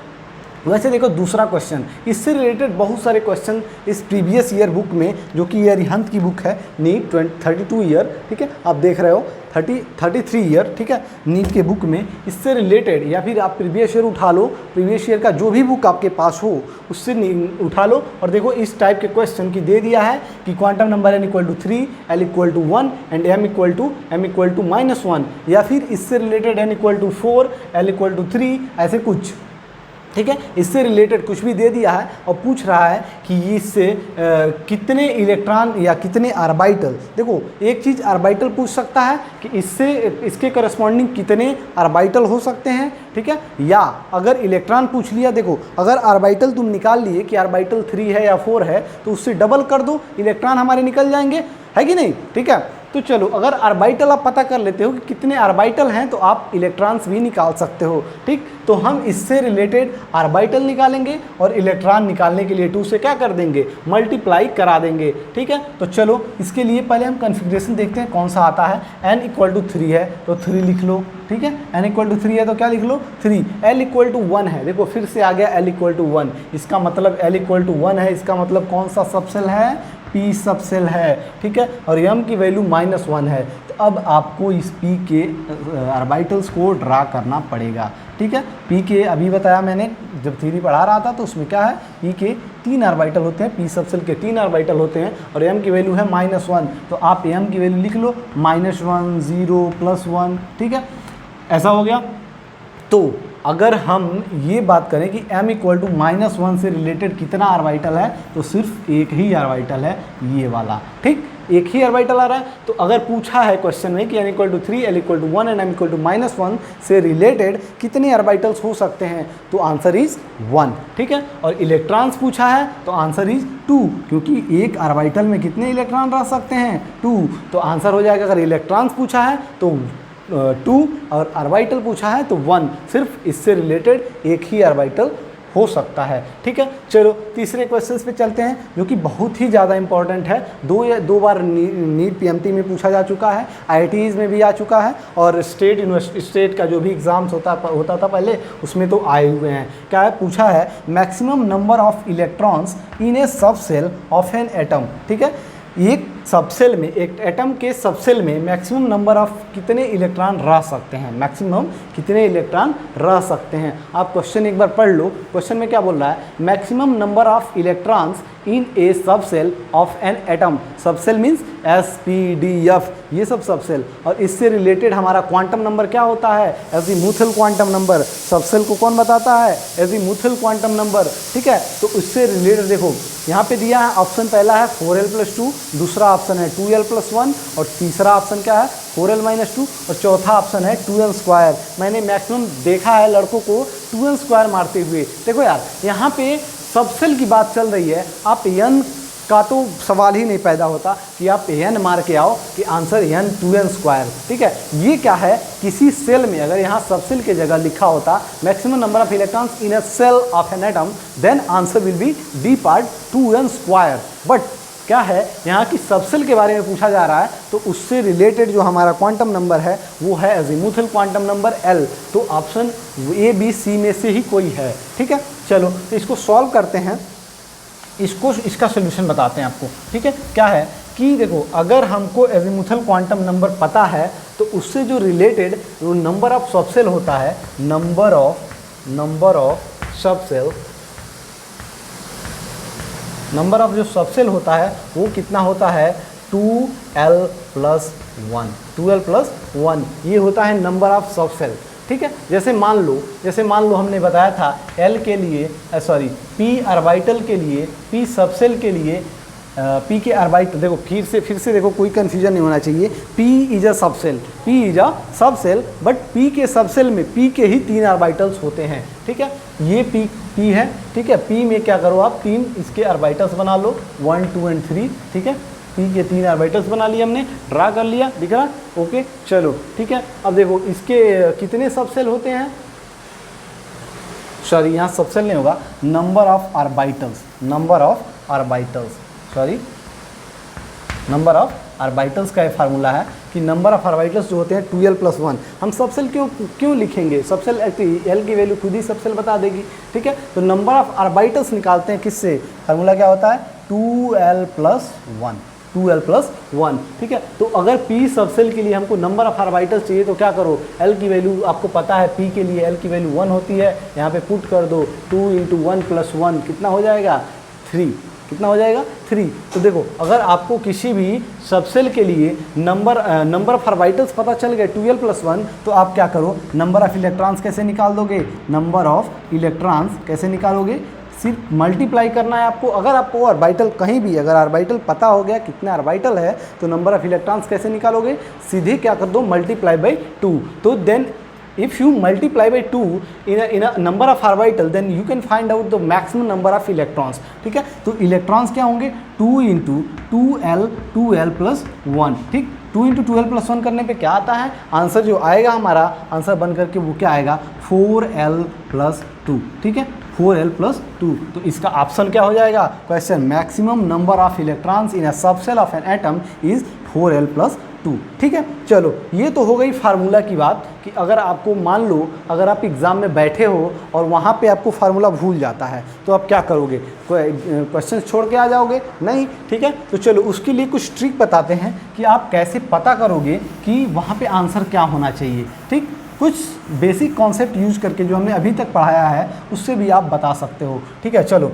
वैसे देखो दूसरा क्वेश्चन, इससे रिलेटेड बहुत सारे क्वेश्चन इस प्रीवियस ईयर बुक में, जो कि ये अरिहंत की बुक है, नीट 32 ईयर, ठीक है, आप देख रहे हो 33 ईयर, ठीक है, नीट के बुक में इससे रिलेटेड, या फिर आप प्रीवियस ईयर उठा लो, प्रीवियस ईयर का जो भी बुक आपके पास हो उससे उठा लो और देखो इस टाइप के क्वेश्चन की दे दिया है कि quantum number n = 3, L = 1 and m = -1, या फिर इससे रिलेटेड n = 4, L = 3, ऐसे कुछ, ठीक है, इससे रिलेटेड कुछ भी दे दिया है और पूछ रहा है कि इससे कितने इलेक्ट्रॉन या कितने ऑर्बिटल। देखो एक चीज़ ऑर्बिटल पूछ सकता है कि इसके करस्पॉन्डिंग कितने ऑर्बिटल हो सकते हैं, ठीक है, या अगर इलेक्ट्रॉन पूछ लिया, देखो अगर ऑर्बिटल तुम निकाल लिए कि ऑर्बिटल 3 है या 4 है तो उससे डबल कर दो, इलेक्ट्रॉन हमारे निकल जाएंगे, है कि नहीं, ठीक है। तो चलो अगर ऑर्बिटल आप पता कर लेते हो कि कितने ऑर्बिटल हैं तो आप इलेक्ट्रॉन्स भी निकाल सकते हो, ठीक। तो हम इससे रिलेटेड ऑर्बिटल निकालेंगे और इलेक्ट्रॉन निकालने के लिए 2 से क्या कर देंगे, मल्टीप्लाई करा देंगे, ठीक है। तो चलो इसके लिए पहले हम कन्फिग्रेशन देखते हैं कौन सा आता है। n = 3 है तो 3 लिख लो, ठीक है, n = 3 है तो क्या लिख लो 3। L = 1 है, देखो फिर से आ गया L = 1, इसका मतलब L = 1 है, इसका मतलब कौन सा सबसेल है, P सबसेल है, ठीक है, और m की वैल्यू -1 है। तो अब आपको इस P के ऑर्बिटल्स को ड्रा करना पड़ेगा, ठीक है। P के अभी बताया मैंने जब थ्योरी पढ़ा रहा था तो उसमें क्या है, P के 3 ऑर्बिटल होते हैं, P सबसेल के 3 ऑर्बिटल होते हैं और m की वैल्यू है -1, तो आप m की वैल्यू लिख लो -1, 0, +1, ठीक है, ऐसा हो गया। तो अगर हम ये बात करें कि m = -1 से रिलेटेड कितना ऑर्बिटल है तो सिर्फ एक ही ऑर्बिटल है, ये वाला, ठीक, एक ही ऑर्बिटल आ रहा है। तो अगर पूछा है क्वेश्चन में कि n = 3, L = 1 एंड m = -1 से रिलेटेड कितने ऑर्बिटल्स हो सकते हैं तो आंसर इज 1, ठीक है। और इलेक्ट्रॉन्स पूछा है तो आंसर इज 2, क्योंकि एक ऑर्बिटल में कितने इलेक्ट्रॉन रह सकते हैं 2, तो आंसर हो जाएगा, अगर इलेक्ट्रॉन्स पूछा है तो 2 और ऑर्बिटल पूछा है तो 1, सिर्फ इससे रिलेटेड एक ही ऑर्बिटल हो सकता है, ठीक है। चलो तीसरे क्वेश्चंस पे चलते हैं जो कि बहुत ही ज़्यादा इंपॉर्टेंट है, दो बार नीट PMT में पूछा जा चुका है, IITs में भी आ चुका है और स्टेट का जो भी एग्ज़ाम्स होता था पहले उसमें तो आए हुए हैं। क्या है, पूछा है maximum number of electrons in A subshell of an atom, ठीक है, एक सबसेल में, एक एटम के सबसेल में मैक्सिमम नंबर ऑफ कितने इलेक्ट्रॉन रह सकते हैं, मैक्सिमम कितने इलेक्ट्रॉन रह सकते हैं। आप क्वेश्चन एक बार पढ़ लो, क्वेश्चन में क्या बोल रहा है, maximum number of electrons in A subshell of an atom, subshell means SPDF, ये सब सबसेल, और इससे रिलेटेड हमारा क्वांटम नंबर क्या होता है, एजीमुथल क्वांटम नंबर। सबसेल को कौन बताता है, एजीमुथल क्वांटम नंबर, ठीक है। तो उससे रिलेटेड देखो यहाँ पे दिया है, ऑप्शन पहला है 4l + 2, दूसरा ऑप्शन है 2l + 1 और तीसरा ऑप्शन क्या है 4l - 2 और चौथा ऑप्शन है 2l²। मैंने मैक्सिमम देखा है लड़कों को 2l² मारते हुए। देखो यार यहाँ पे सबसेल की बात चल रही है, आप n का तो सवाल ही नहीं पैदा होता कि आप n मार के आओ कि आंसर n 2l², ठीक है। ये क्या है, किसी सेल में अगर यहाँ सबसेल के जगह लिखा होता maximum number of electrons in a shell of an atom, then answer will be D part 2l²। But क्या है, यहाँ की सबसेल के बारे में पूछा जा रहा है तो उससे रिलेटेड जो हमारा क्वांटम नंबर है वो है अजीमुथल क्वांटम नंबर L, तो ऑप्शन A, B, C में से ही कोई है, ठीक है। चलो तो इसको सॉल्व करते हैं, इसका सोल्यूशन बताते हैं आपको, ठीक है। क्या है कि देखो अगर हमको अजीमुथल क्वांटम नंबर पता है तो उससे जो रिलेटेड जो नंबर ऑफ सबसेल होता है, नंबर ऑफ जो सबसेल होता है वो कितना होता है 2l + 1, ये होता है नंबर ऑफ सबसेल, ठीक है। जैसे मान लो हमने बताया था L के लिए P ऑर्बिटल के लिए, P सबसेल के लिए, P के ऑर्बिटल, देखो फिर से देखो, कोई कन्फ्यूजन नहीं होना चाहिए। P is a subshell, but P के सबसेल में P के ही 3 ऑर्बिटल्स होते हैं, ठीक है। ये P P है, ठीक है। P में क्या करो आप 3 इसके ऑर्बिटल्स बना लो, 1 2 एंड 3, ठीक है। P के 3 ऑर्बिटल्स बना लिए हमने, ड्रा कर लिया, दिख रहा, ओके चलो ठीक है। अब देखो इसके कितने सबसेल होते हैं, सॉरी यहाँ सबसेल नहीं होगा, number of orbitals, number of orbitals, sorry number of orbitals का ये फार्मूला है कि नंबर ऑफ ऑर्बिटल्स जो होते हैं 2l+1। हम सबसेल क्यों लिखेंगे, सबसेल एल की वैल्यू खुद ही सबसेल बता देगी, ठीक है। तो नंबर ऑफ ऑर्बिटल्स निकालते हैं किससे, फार्मूला क्या होता है 2l+1, 2l+1, ठीक है। तो अगर P सबसेल के लिए हमको नंबर ऑफ ऑर्बिटल्स चाहिए तो क्या करो, L की वैल्यू आपको पता है, P के लिए L की वैल्यू 1 होती है, यहाँ पे पुट कर दो 2 × 1+1 कितना हो जाएगा 3, कितना हो जाएगा 3। तो देखो अगर आपको किसी भी सबसेल के लिए नंबर ऑफ ऑर्बिटल्स पता चल गए 2l+1, तो आप क्या करो, नंबर ऑफ इलेक्ट्रॉन्स कैसे निकाल दोगे, नंबर ऑफ इलेक्ट्रॉन्स कैसे निकालोगे, सिर्फ मल्टीप्लाई करना है आपको। अगर आपको ऑर्बिटल कहीं भी अगर ऑर्बिटल पता हो गया कितना ऑर्बिटल है, तो नंबर ऑफ इलेक्ट्रॉन्स कैसे निकालोगे, सीधे क्या कर दो मल्टीप्लाई बाई 2। तो then if you multiply by 2 in a number of orbital, then you can find out the maximum number of electrons, ठीक है। तो इलेक्ट्रॉन्स क्या होंगे 2 × 2l+1, ठीक। 2 × 2l+1 करने पे क्या आता है, आंसर जो आएगा हमारा आंसर बन करके वो क्या आएगा 4l+2, ठीक है, 4l+2। तो इसका ऑप्शन क्या हो जाएगा, question maximum number of electrons in a subshell of an atom is 4l+2, ठीक है। चलो ये तो हो गई फार्मूला की बात कि अगर आपको मान लो अगर आप एग्ज़ाम में बैठे हो और वहाँ पे आपको फार्मूला भूल जाता है तो आप क्या करोगे, क्वेश्चन छोड़ के आ जाओगे, नहीं, ठीक है। तो चलो उसके लिए कुछ ट्रिक बताते हैं कि आप कैसे पता करोगे कि वहाँ पे आंसर क्या होना चाहिए, ठीक। कुछ बेसिक कॉन्सेप्ट यूज करके जो हमने अभी तक पढ़ाया है उससे भी आप बता सकते हो, ठीक है। चलो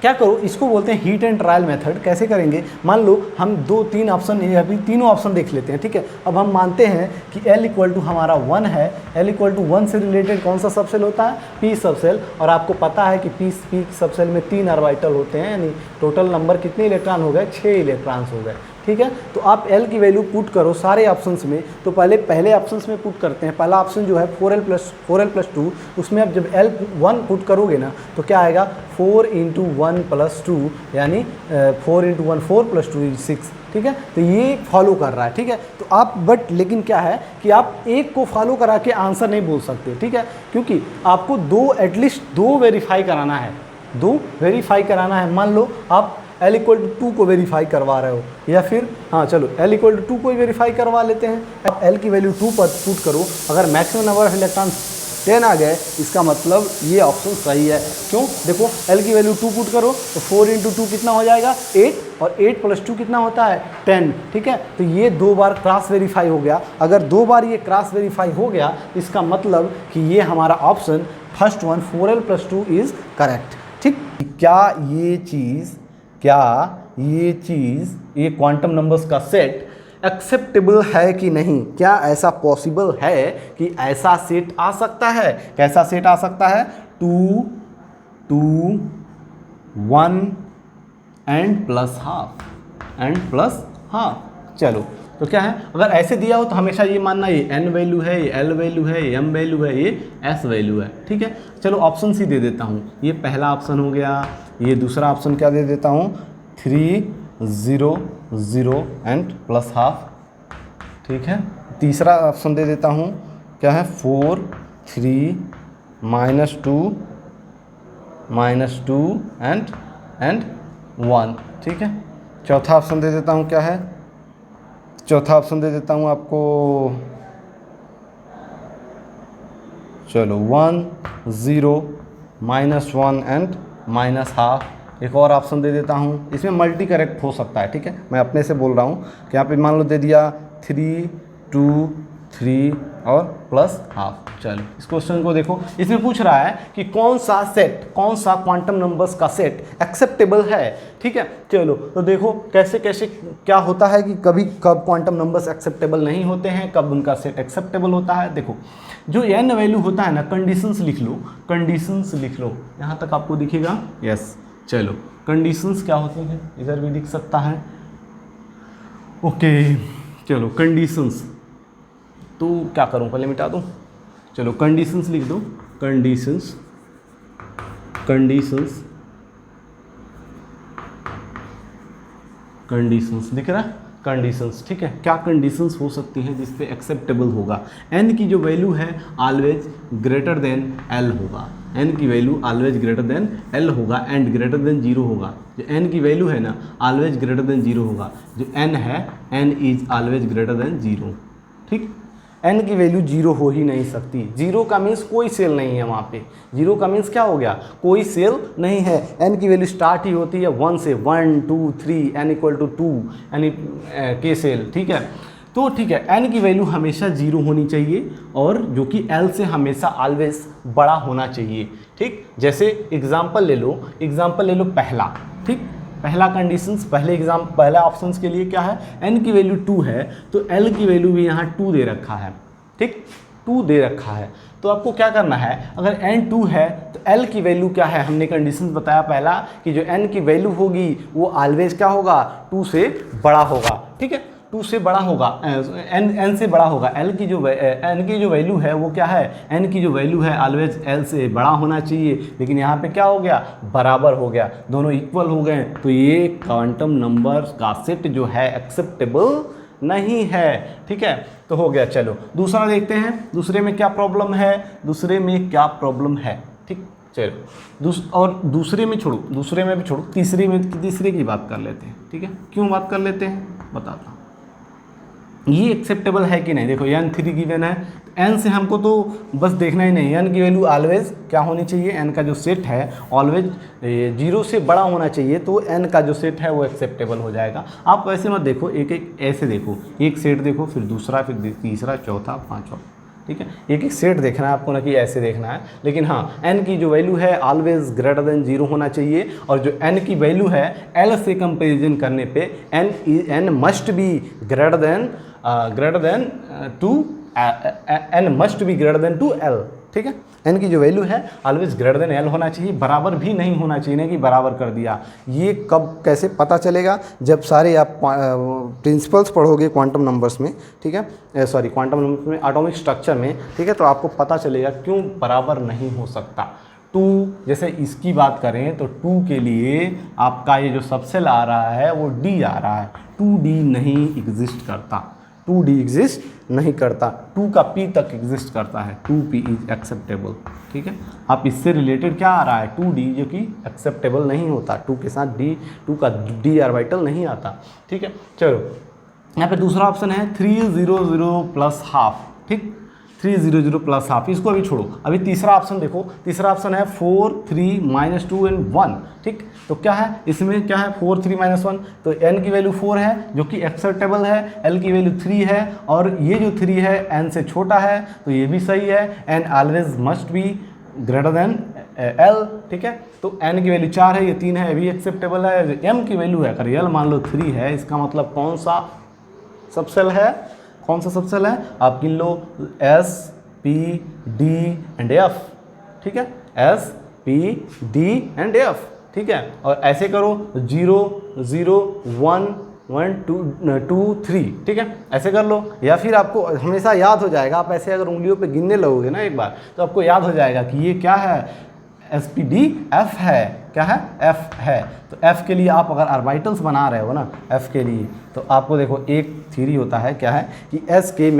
क्या करो, इसको बोलते हैं हीट एंड ट्रायल मेथड। कैसे करेंगे, मान लो हम 2-3 ऑप्शन, अभी तीनों ऑप्शन देख लेते हैं, ठीक है। अब हम मानते हैं कि L = हमारा 1 है, L = 1 से रिलेटेड कौन सा सबसेल होता है, P सबसेल। और आपको पता है कि P सबसेल में 3 ऑर्बिटल होते हैं, यानी टोटल नंबर कितने इलेक्ट्रॉन हो गए, 6 इलेक्ट्रॉन्स हो गए, ठीक है। तो आप L की वैल्यू पुट करो सारे ऑप्शंस में। तो पहले ऑप्शंस में पुट करते हैं। पहला ऑप्शन जो है 4l+2, उसमें आप जब L1 पुट करोगे ना तो क्या आएगा 4 × 1+2, यानी 4 × 1 4 + 2 = 6, ठीक है। तो ये फॉलो कर रहा है, ठीक है। तो आप लेकिन क्या है कि आप एक को फॉलो करा के आंसर नहीं बोल सकते, ठीक है, क्योंकि आपको एटलीस्ट दो वेरीफाई कराना है, 2 वेरीफाई कराना है। मान लो आप L = 2 को वेरीफाई करवा रहे हो, या फिर हाँ चलो L = 2 को ही वेरीफाई करवा लेते हैं। अब L की वैल्यू 2 पर पुट करो, अगर मैक्सिमम नंबर ऑफ इलेक्ट्रॉन 10 आ गए, इसका मतलब ये ऑप्शन सही है। क्यों, देखो L की वैल्यू 2 पुट करो तो 4 × 2 कितना हो जाएगा 8, और 8 + 2 कितना होता है 10, ठीक है। तो ये 2 बार क्रॉस वेरीफाई हो गया। अगर 2 बार ये क्रॉस वेरीफाई हो गया, इसका मतलब कि ये हमारा option first one 4l+2 is correct, ठीक। ये क्वांटम नंबर्स का सेट एक्सेप्टेबल है कि नहीं, क्या ऐसा पॉसिबल है कि ऐसा सेट आ सकता है, कैसा सेट आ सकता है 2 2 1 एंड प्लस हाफ चलो तो क्या है, अगर ऐसे दिया हो तो हमेशा ये मानना ये n वैल्यू है, ये l वैल्यू है, ये m वैल्यू है, ये s वैल्यू है, ठीक है। चलो ऑप्शन सी दे देता हूँ, ये पहला ऑप्शन हो गया। ये दूसरा ऑप्शन क्या दे देता हूँ 3 0 0 एंड प्लस हाफ, ठीक है। तीसरा ऑप्शन दे देता हूँ क्या है 4 3 -2 एंड 1, ठीक है। चौथा ऑप्शन दे देता हूँ क्या है, चौथा ऑप्शन दे देता हूँ आपको, चलो 1 0 -1 एंड -हाफ। एक और ऑप्शन दे देता हूँ, इसमें मल्टी करेक्ट हो सकता है, ठीक है। मैं अपने से बोल रहा हूँ कि यहाँ पे मान लो दे दिया 3 2 3 और प्लस हाफ। चलो इस क्वेश्चन को देखो, इसमें पूछ रहा है कि कौन सा क्वांटम नंबर्स का सेट एक्सेप्टेबल है, ठीक है। चलो तो देखो कैसे क्या होता है कि कब क्वांटम नंबर्स एक्सेप्टेबल नहीं होते हैं, कब उनका सेट एक्सेप्टेबल होता है। देखो जो n वैल्यू होता है ना, कंडीशंस लिख लो, यहाँ तक आपको दिखेगा, यस। चलो कंडीशंस क्या होते हैं, इधर भी दिख सकता है, ओके। चलो कंडीशंस, तो क्या करूं, पहले मिटा दूं, चलो कंडीशंस लिख दो, कंडीशंस दिख रहा है, कंडीशंस, ठीक है। क्या कंडीशंस हो सकती हैं जिस पे एक्सेप्टेबल होगा? n की जो वैल्यू है ऑलवेज ग्रेटर देन l होगा, n की value always greater than l होगा एंड ग्रेटर देन 0 होगा। जो n की वैल्यू है ना ऑलवेज ग्रेटर देन 0 होगा। जो n है n is always greater than 0, ठीक। n की वैल्यू 0 हो ही नहीं सकती। 0 का मीन्स कोई सेल नहीं है वहाँ पे। 0 का मीन्स क्या हो गया? कोई सेल नहीं है। n की वैल्यू स्टार्ट ही होती है 1 से, 1 2 3 n इक्वल टू 2 यानी के सेल, ठीक है। तो ठीक है, n की वैल्यू हमेशा 0 होनी चाहिए और जो कि l से हमेशा ऑलवेज बड़ा होना चाहिए, ठीक। जैसे एग्जाम्पल ले लो पहला, ठीक। पहला कंडीशंस, पहला ऑप्शंस के लिए क्या है? n की वैल्यू 2 है तो l की वैल्यू भी यहाँ 2 दे रखा है, ठीक। 2 दे रखा है तो आपको क्या करना है? अगर n 2 है तो l की वैल्यू क्या है? हमने कंडीशंस बताया पहला कि जो n की वैल्यू होगी वो ऑलवेज क्या होगा? 2 से बड़ा होगा, ठीक है। 2 से बड़ा होगा, n से बड़ा होगा। n की जो वैल्यू है वो क्या है? n की जो वैल्यू है ऑलवेज l से बड़ा होना चाहिए, लेकिन यहाँ पे क्या हो गया? बराबर हो गया, दोनों इक्वल हो गए। तो ये क्वांटम नंबर का सेट जो है एक्सेप्टेबल नहीं है, ठीक है। तो हो गया। चलो दूसरा देखते हैं, दूसरे में क्या प्रॉब्लम है, ठीक। चलो और दूसरे में भी छोड़ो, तीसरे की बात कर लेते हैं, ठीक है। क्यों बात कर लेते हैं बताता हूँ। ये एक्सेप्टेबल है कि नहीं? देखो n 3 गिवन है, n से हमको तो बस देखना ही नहीं, n की वैल्यू ऑलवेज क्या होनी चाहिए? n का जो सेट है ऑलवेज 0 से बड़ा होना चाहिए, तो n का जो सेट है वो एक्सेप्टेबल हो जाएगा। आप वैसे मत देखो, एक ऐसे देखो, एक सेट देखो, फिर दूसरा, फिर तीसरा, चौथा, पांचवा, ठीक है। एक सेट देखना है आपको, ना कि ऐसे देखना है। लेकिन हाँ, n की जो वैल्यू है ऑलवेज ग्रेटर देन 0 होना चाहिए, और जो n की वैल्यू है l से कंपेरिजन करने पे n must be greater than to l, ठीक है। n की जो वैल्यू है ऑलवेज ग्रेटर देन l होना चाहिए, बराबर भी नहीं होना चाहिए, नहीं कि बराबर कर दिया। ये कब कैसे पता चलेगा? जब सारे आप प्रिंसिपल्स पढ़ोगे क्वांटम नंबर्स में, ठीक है, सॉरी क्वांटम नंबर्स में, एटॉमिक स्ट्रक्चर में, ठीक है, तो आपको पता चलेगा क्यों बराबर नहीं हो सकता। 2 जैसे इसकी बात करें तो 2 के लिए आपका ये जो सबसेल आ रहा है वो d आ रहा है, 2d नहीं एग्जिस्ट करता, 2d एग्जिस्ट नहीं करता, 2 का p तक एग्जिस्ट करता है, 2p इज एक्सेप्टेबल, ठीक है। आप इससे रिलेटेड क्या आ रहा है? 2d जो कि एक्सेप्टेबल नहीं होता, 2 के साथ 2 का d ऑर्बिटल नहीं आता, ठीक है। चलो यहाँ पे दूसरा ऑप्शन है 300 प्लस हाफ, ठीक, 300 प्लस हाफ, इसको अभी छोड़ो। अभी तीसरा ऑप्शन देखो, तीसरा ऑप्शन है 4 3 -2 एंड 1, ठीक। तो क्या है इसमें? क्या है 4 3 -1? तो n की वैल्यू 4 है जो कि एक्सेप्टेबल है, l की वैल्यू 3 है और ये जो 3 है n से छोटा है, तो ये भी सही है, n always must be greater then l, ठीक है। तो n की वैल्यू 4 है, ये 3 है, ये भी एक्सेप्टेबल है। m की वैल्यू है, अगर l मान लो 3 है, इसका मतलब कौन सा सबसेल है? कौन सा सबसेल है? आप गिन लो, S P D and F, ठीक है, S P D and F, ठीक है। और ऐसे करो 0 0 1 1 2 3, ठीक है, ऐसे कर लो, या फिर आपको हमेशा याद हो जाएगा। आप ऐसे अगर उंगलियों पे गिनने लगोगे ना एक बार, तो आपको याद हो जाएगा कि ये क्या है, SPD F है, क्या है? F है। तो F के लिए आप अगर ऑर्बिटल्स बना रहे हो ना F के लिए, तो आपको देखो एक थ्योरी होता है, क्या है कि S का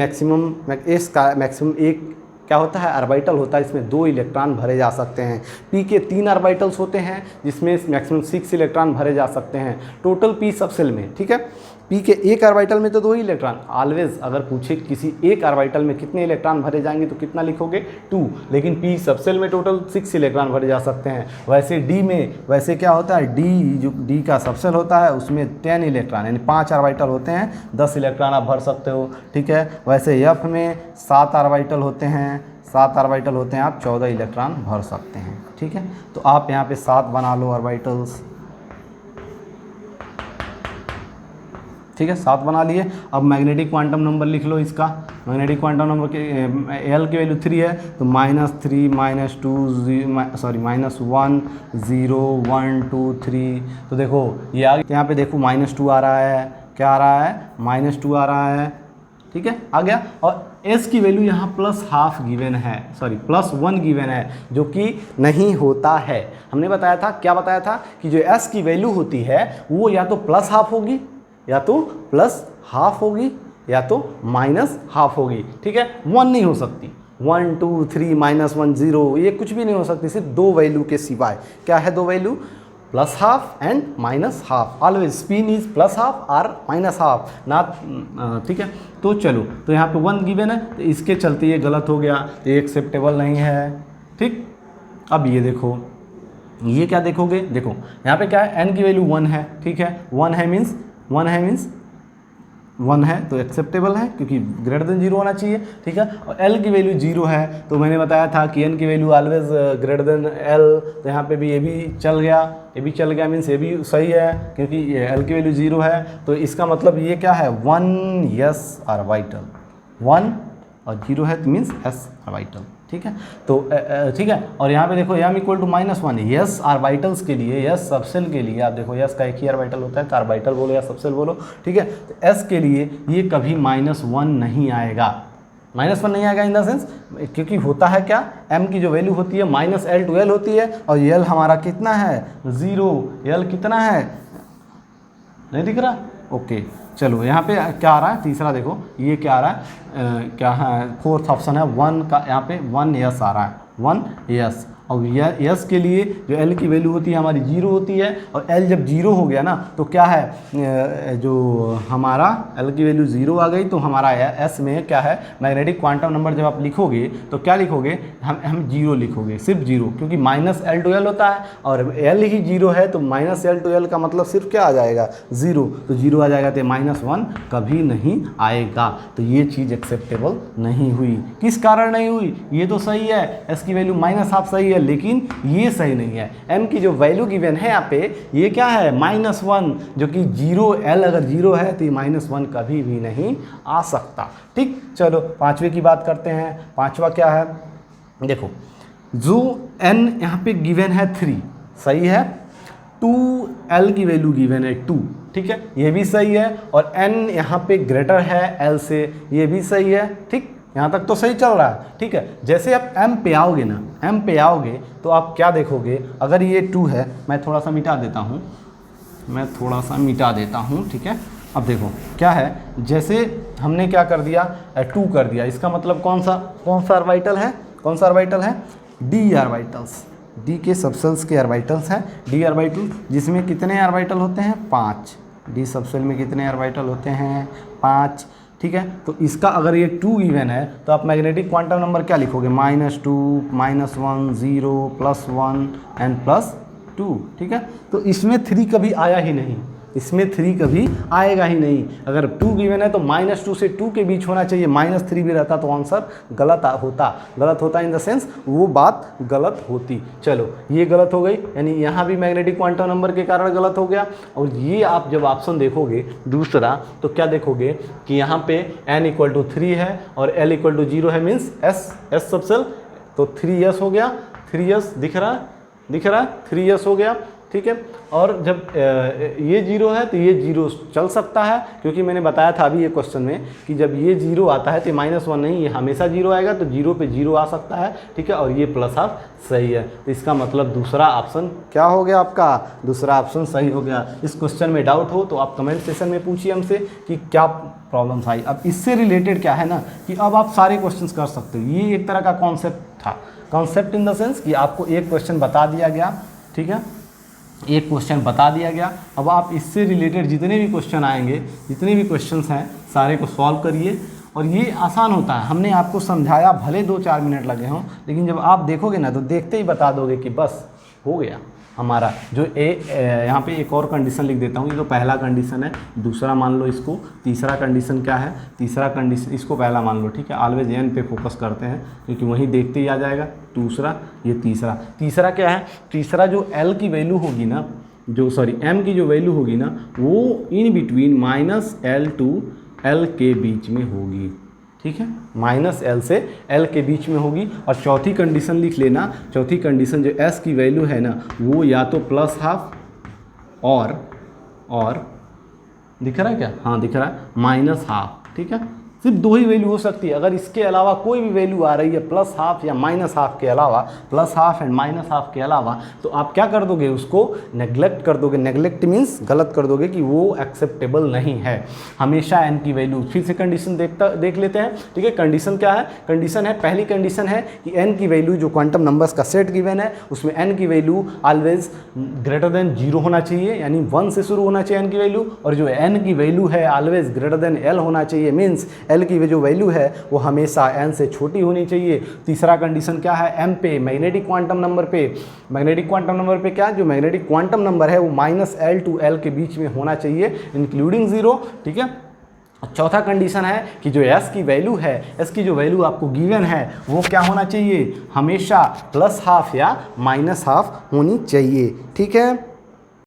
मैक्सिमम एक क्या होता है? ऑर्बिटल होता है, इसमें 2 इलेक्ट्रॉन भरे जा सकते हैं। P के 3 ऑर्बिटल्स होते हैं जिसमें मैक्सिमम 6 इलेक्ट्रॉन भरे जा सकते हैं टोटल P सबसेल में, ठीक है। P के एक ऑर्बिटल में तो 2 ही इलेक्ट्रॉन, ऑलवेज अगर पूछे किसी एक ऑर्बिटल में कितने इलेक्ट्रॉन भरे जाएंगे तो कितना लिखोगे? 2, लेकिन P सबसेल में टोटल 6 इलेक्ट्रॉन भरे जा सकते हैं। वैसे D में वैसे क्या होता है? D जो D का सबसेल होता है उसमें 10 इलेक्ट्रॉन यानी 5 ऑर्बिटल होते हैं, 10 इलेक्ट्रॉन आप भर सकते हो, ठीक है। वैसे F में 7 ऑर्बिटल होते हैं, 7 ऑर्बिटल होते हैं, आप 14 इलेक्ट्रॉन भर सकते हैं, ठीक है। तो आप यहाँ पे 7 बना लो ऑर्बिटल्स, ठीक है, 7 बना लिए। अब मैग्नेटिक क्वांटम नंबर लिख लो इसका। मैग्नेटिक क्वांटम नंबर के L की वैल्यू 3 है, तो -3 -2 सॉरी -1 0 1 2 3। तो देखो ये यहाँ पे देखो -2 आ रहा है, क्या आ रहा है? -2 आ रहा है, ठीक है, आ गया। और s की वैल्यू यहाँ +½ गिवन है, सॉरी +1 गिवन है, जो कि नहीं होता है। हमने बताया था, क्या बताया था कि जो s की वैल्यू होती है वो या तो +½ होगी, या तो +½ होगी, या तो -½ होगी, ठीक है। 1 नहीं हो सकती, 1 2 3 -1 0 ये कुछ भी नहीं हो सकती, सिर्फ 2 वैल्यू के सिवाय। क्या है 2 value? +½ and -½ always spin is +½ और -½ ना, ठीक है। तो चलो, तो यहाँ पे 1 गिवन है, तो इसके चलते ये गलत हो गया, तो ये एक्सेप्टेबल नहीं है, ठीक। अब ये देखो, ये क्या देखोगे, देखो यहाँ पे क्या है, n की वैल्यू 1 है, ठीक है, 1 है मीन्स 1 है तो एक्सेप्टेबल है, क्योंकि >0 होना चाहिए, ठीक है। और l की वैल्यू 0 है, तो मैंने बताया था कि n की वैल्यू ऑलवेज >l, तो यहाँ पे भी ये भी चल गया, ये भी चल गया, मीन्स ये भी सही है, क्योंकि ये l की वैल्यू 0 है। तो इसका मतलब ये क्या है, 1 yes ऑर्बिटल, 1 और 0 है तो मीन्स s ऑर्बिटल, ठीक है। तो ठीक है, और यहाँ पे देखो m = -1 यस ऑर्बिटल्स के लिए, यस सबसेल के लिए, आप देखो यस का एक ही ऑर्बिटल होता है, तो ऑर्बिटल बोलो या सबसेल बोलो, ठीक है। तो s के लिए ये कभी -1 नहीं आएगा, -1 नहीं आएगा इन द सेंस, क्योंकि होता है क्या, m की जो वैल्यू होती है -l to l होती है, और l हमारा कितना है 0, l कितना है, नहीं दिख रहा, ओके। चलो यहाँ पे क्या आ रहा है, तीसरा देखो ये क्या आ रहा है, क्या है, 4th ऑप्शन है 1 का, यहाँ पे 1 यस आ रहा है, 1 यस। और यस के लिए जो l की वैल्यू होती है हमारी 0 होती है, और l जब 0 हो गया ना तो क्या है, जो हमारा l की वैल्यू 0 आ गई, तो हमारा s में क्या है, मैग्नेटिक क्वांटम नंबर जब आप लिखोगे तो क्या लिखोगे, हम 0 लिखोगे, सिर्फ 0, क्योंकि -l to l होता है, और l ही 0 है, तो -l to l का मतलब सिर्फ क्या आ जाएगा, 0, तो 0 आ जाएगा, तो -1 कभी नहीं आएगा। तो ये चीज़ एक्सेप्टेबल नहीं हुई, किस कारण नहीं हुई, ये तो सही है, s की वैल्यू -½ सही है, लेकिन ये सही नहीं है। m की जो वैल्यू गिवन है यहाँ पे, ये क्या है, -1, जो कि 0, l अगर 0 है तो ये -1 कभी भी नहीं आ सकता, ठीक। चलो 5वें की बात करते हैं। 5वां क्या है, देखो जो n यहाँ पे गिवन है 3, सही है, 2l की वैल्यू गिवन है 2, ठीक है, ये भी सही है, और n यहाँ पे ग्रेटर है l से, ये भी सही है, ठीक, यहाँ तक तो सही चल रहा है, ठीक है। जैसे आप m पे आओगे ना, m पे आओगे तो आप क्या देखोगे, अगर ये 2 है, मैं थोड़ा सा मिटा देता हूँ, ठीक है। अब देखो क्या है, जैसे हमने क्या कर दिया, 2 कर दिया, इसका मतलब कौन सा ऑर्बिटल है, d ऑर्बिटल्स, d के सबसेल्स के ऑर्बिटल्स हैं, d ऑर्बिटल, जिसमें कितने ऑर्बिटल होते हैं, 5, d सबसेल में कितने ऑर्बिटल होते हैं, 5, ठीक है। तो इसका अगर ये 2 गिवन है, तो आप मैग्नेटिक क्वांटम नंबर क्या लिखोगे, -2 -1 0 +1 एंड +2, ठीक है। तो इसमें 3 कभी आया ही नहीं, इसमें 3 कभी आएगा ही नहीं। अगर 2 गिवन है तो -2 से 2 के बीच होना चाहिए, -3 भी रहता तो आंसर गलत होता इन द सेंस वो बात गलत होती। चलो ये गलत हो गई, यानी यहाँ भी मैग्नेटिक क्वांटम नंबर के कारण गलत हो गया। और ये आप जब ऑप्शन देखोगे दूसरा, तो क्या देखोगे कि यहाँ पे n = 3 है और l = 0 है, मीन्स s सबसेल, तो 3s हो गया, 3s दिख रहा है 3s हो गया, ठीक है। और जब ये 0 है तो ये 0 चल सकता है, क्योंकि मैंने बताया था अभी ये क्वेश्चन में कि जब ये 0 आता है तो -1 नहीं, ये हमेशा 0 आएगा, तो 0 पे 0 आ सकता है, ठीक है। और ये +½ सही है, तो इसका मतलब दूसरा ऑप्शन क्या हो गया, आपका दूसरा ऑप्शन सही हो गया। इस क्वेश्चन में डाउट हो तो आप कमेंट सेक्शन में पूछिए हमसे कि क्या प्रॉब्लम्स आई। अब इससे रिलेटेड क्या है ना, कि अब आप सारे क्वेश्चन कर सकते हो, ये एक तरह का कॉन्सेप्ट था, कॉन्सेप्ट इन द सेंस कि आपको एक क्वेश्चन बता दिया गया, ठीक है, एक क्वेश्चन बता दिया गया। अब आप इससे रिलेटेड जितने भी क्वेश्चन आएंगे, जितने भी क्वेश्चंस हैं, सारे को सॉल्व करिए। और ये आसान होता है, हमने आपको समझाया, भले 2-4 मिनट लगे हों, लेकिन जब आप देखोगे ना तो देखते ही बता दोगे कि बस हो गया हमारा। जो यहाँ पे एक और कंडीशन लिख देता हूँ, ये तो पहला कंडीशन है, दूसरा मान लो इसको, तीसरा कंडीशन क्या है, तीसरा कंडीशन इसको पहला मान लो, ठीक है। ऑलवेज n पे फोकस करते हैं क्योंकि वहीं देखते ही आ जाएगा। दूसरा, ये तीसरा क्या है, तीसरा जो l की वैल्यू होगी ना, m की जो वैल्यू होगी ना, वो in between -l to l के बीच में होगी, ठीक है, -l से l के बीच में होगी। और चौथी कंडीशन लिख लेना, चौथी कंडीशन जो s की वैल्यू है ना, वो या तो +½ और दिख रहा है क्या, हाँ दिख रहा है, -½ ठीक है। सिर्फ 2 ही वैल्यू हो सकती है। अगर इसके अलावा कोई भी वैल्यू आ रही है प्लस हाफ या माइनस हाफ के अलावा, plus half and minus half के अलावा, तो आप क्या कर दोगे, उसको नेग्लेक्ट कर दोगे। नेग्लेक्ट मीन्स गलत कर दोगे कि वो एक्सेप्टेबल नहीं है। हमेशा n की वैल्यू, फिर से कंडीशन देख लेते हैं, ठीक है। कंडीशन क्या है, कंडीशन है, पहली कंडीशन है कि n की वैल्यू जो क्वांटम नंबर्स का सेट गिवन है उसमें n की वैल्यू ऑलवेज ग्रेटर देन 0 होना चाहिए, यानी 1 से शुरू होना चाहिए n की वैल्यू, और जो n की वैल्यू है ऑलवेज ग्रेटर देन l होना चाहिए, मीन्स l की जो वैल्यू है वो हमेशा n से छोटी होनी चाहिए। तीसरा कंडीशन क्या है, m पे, मैग्नेटिक क्वांटम नंबर पे, मैग्नेटिक क्वांटम नंबर पे क्या, जो मैग्नेटिक क्वांटम नंबर है वो -l to l के बीच में होना चाहिए इंक्लूडिंग 0, ठीक है। चौथा कंडीशन है कि जो s की वैल्यू है, s की जो वैल्यू आपको गिवन है वो क्या होना चाहिए, हमेशा प्लस हाफ या माइनस हाफ होनी चाहिए, ठीक है।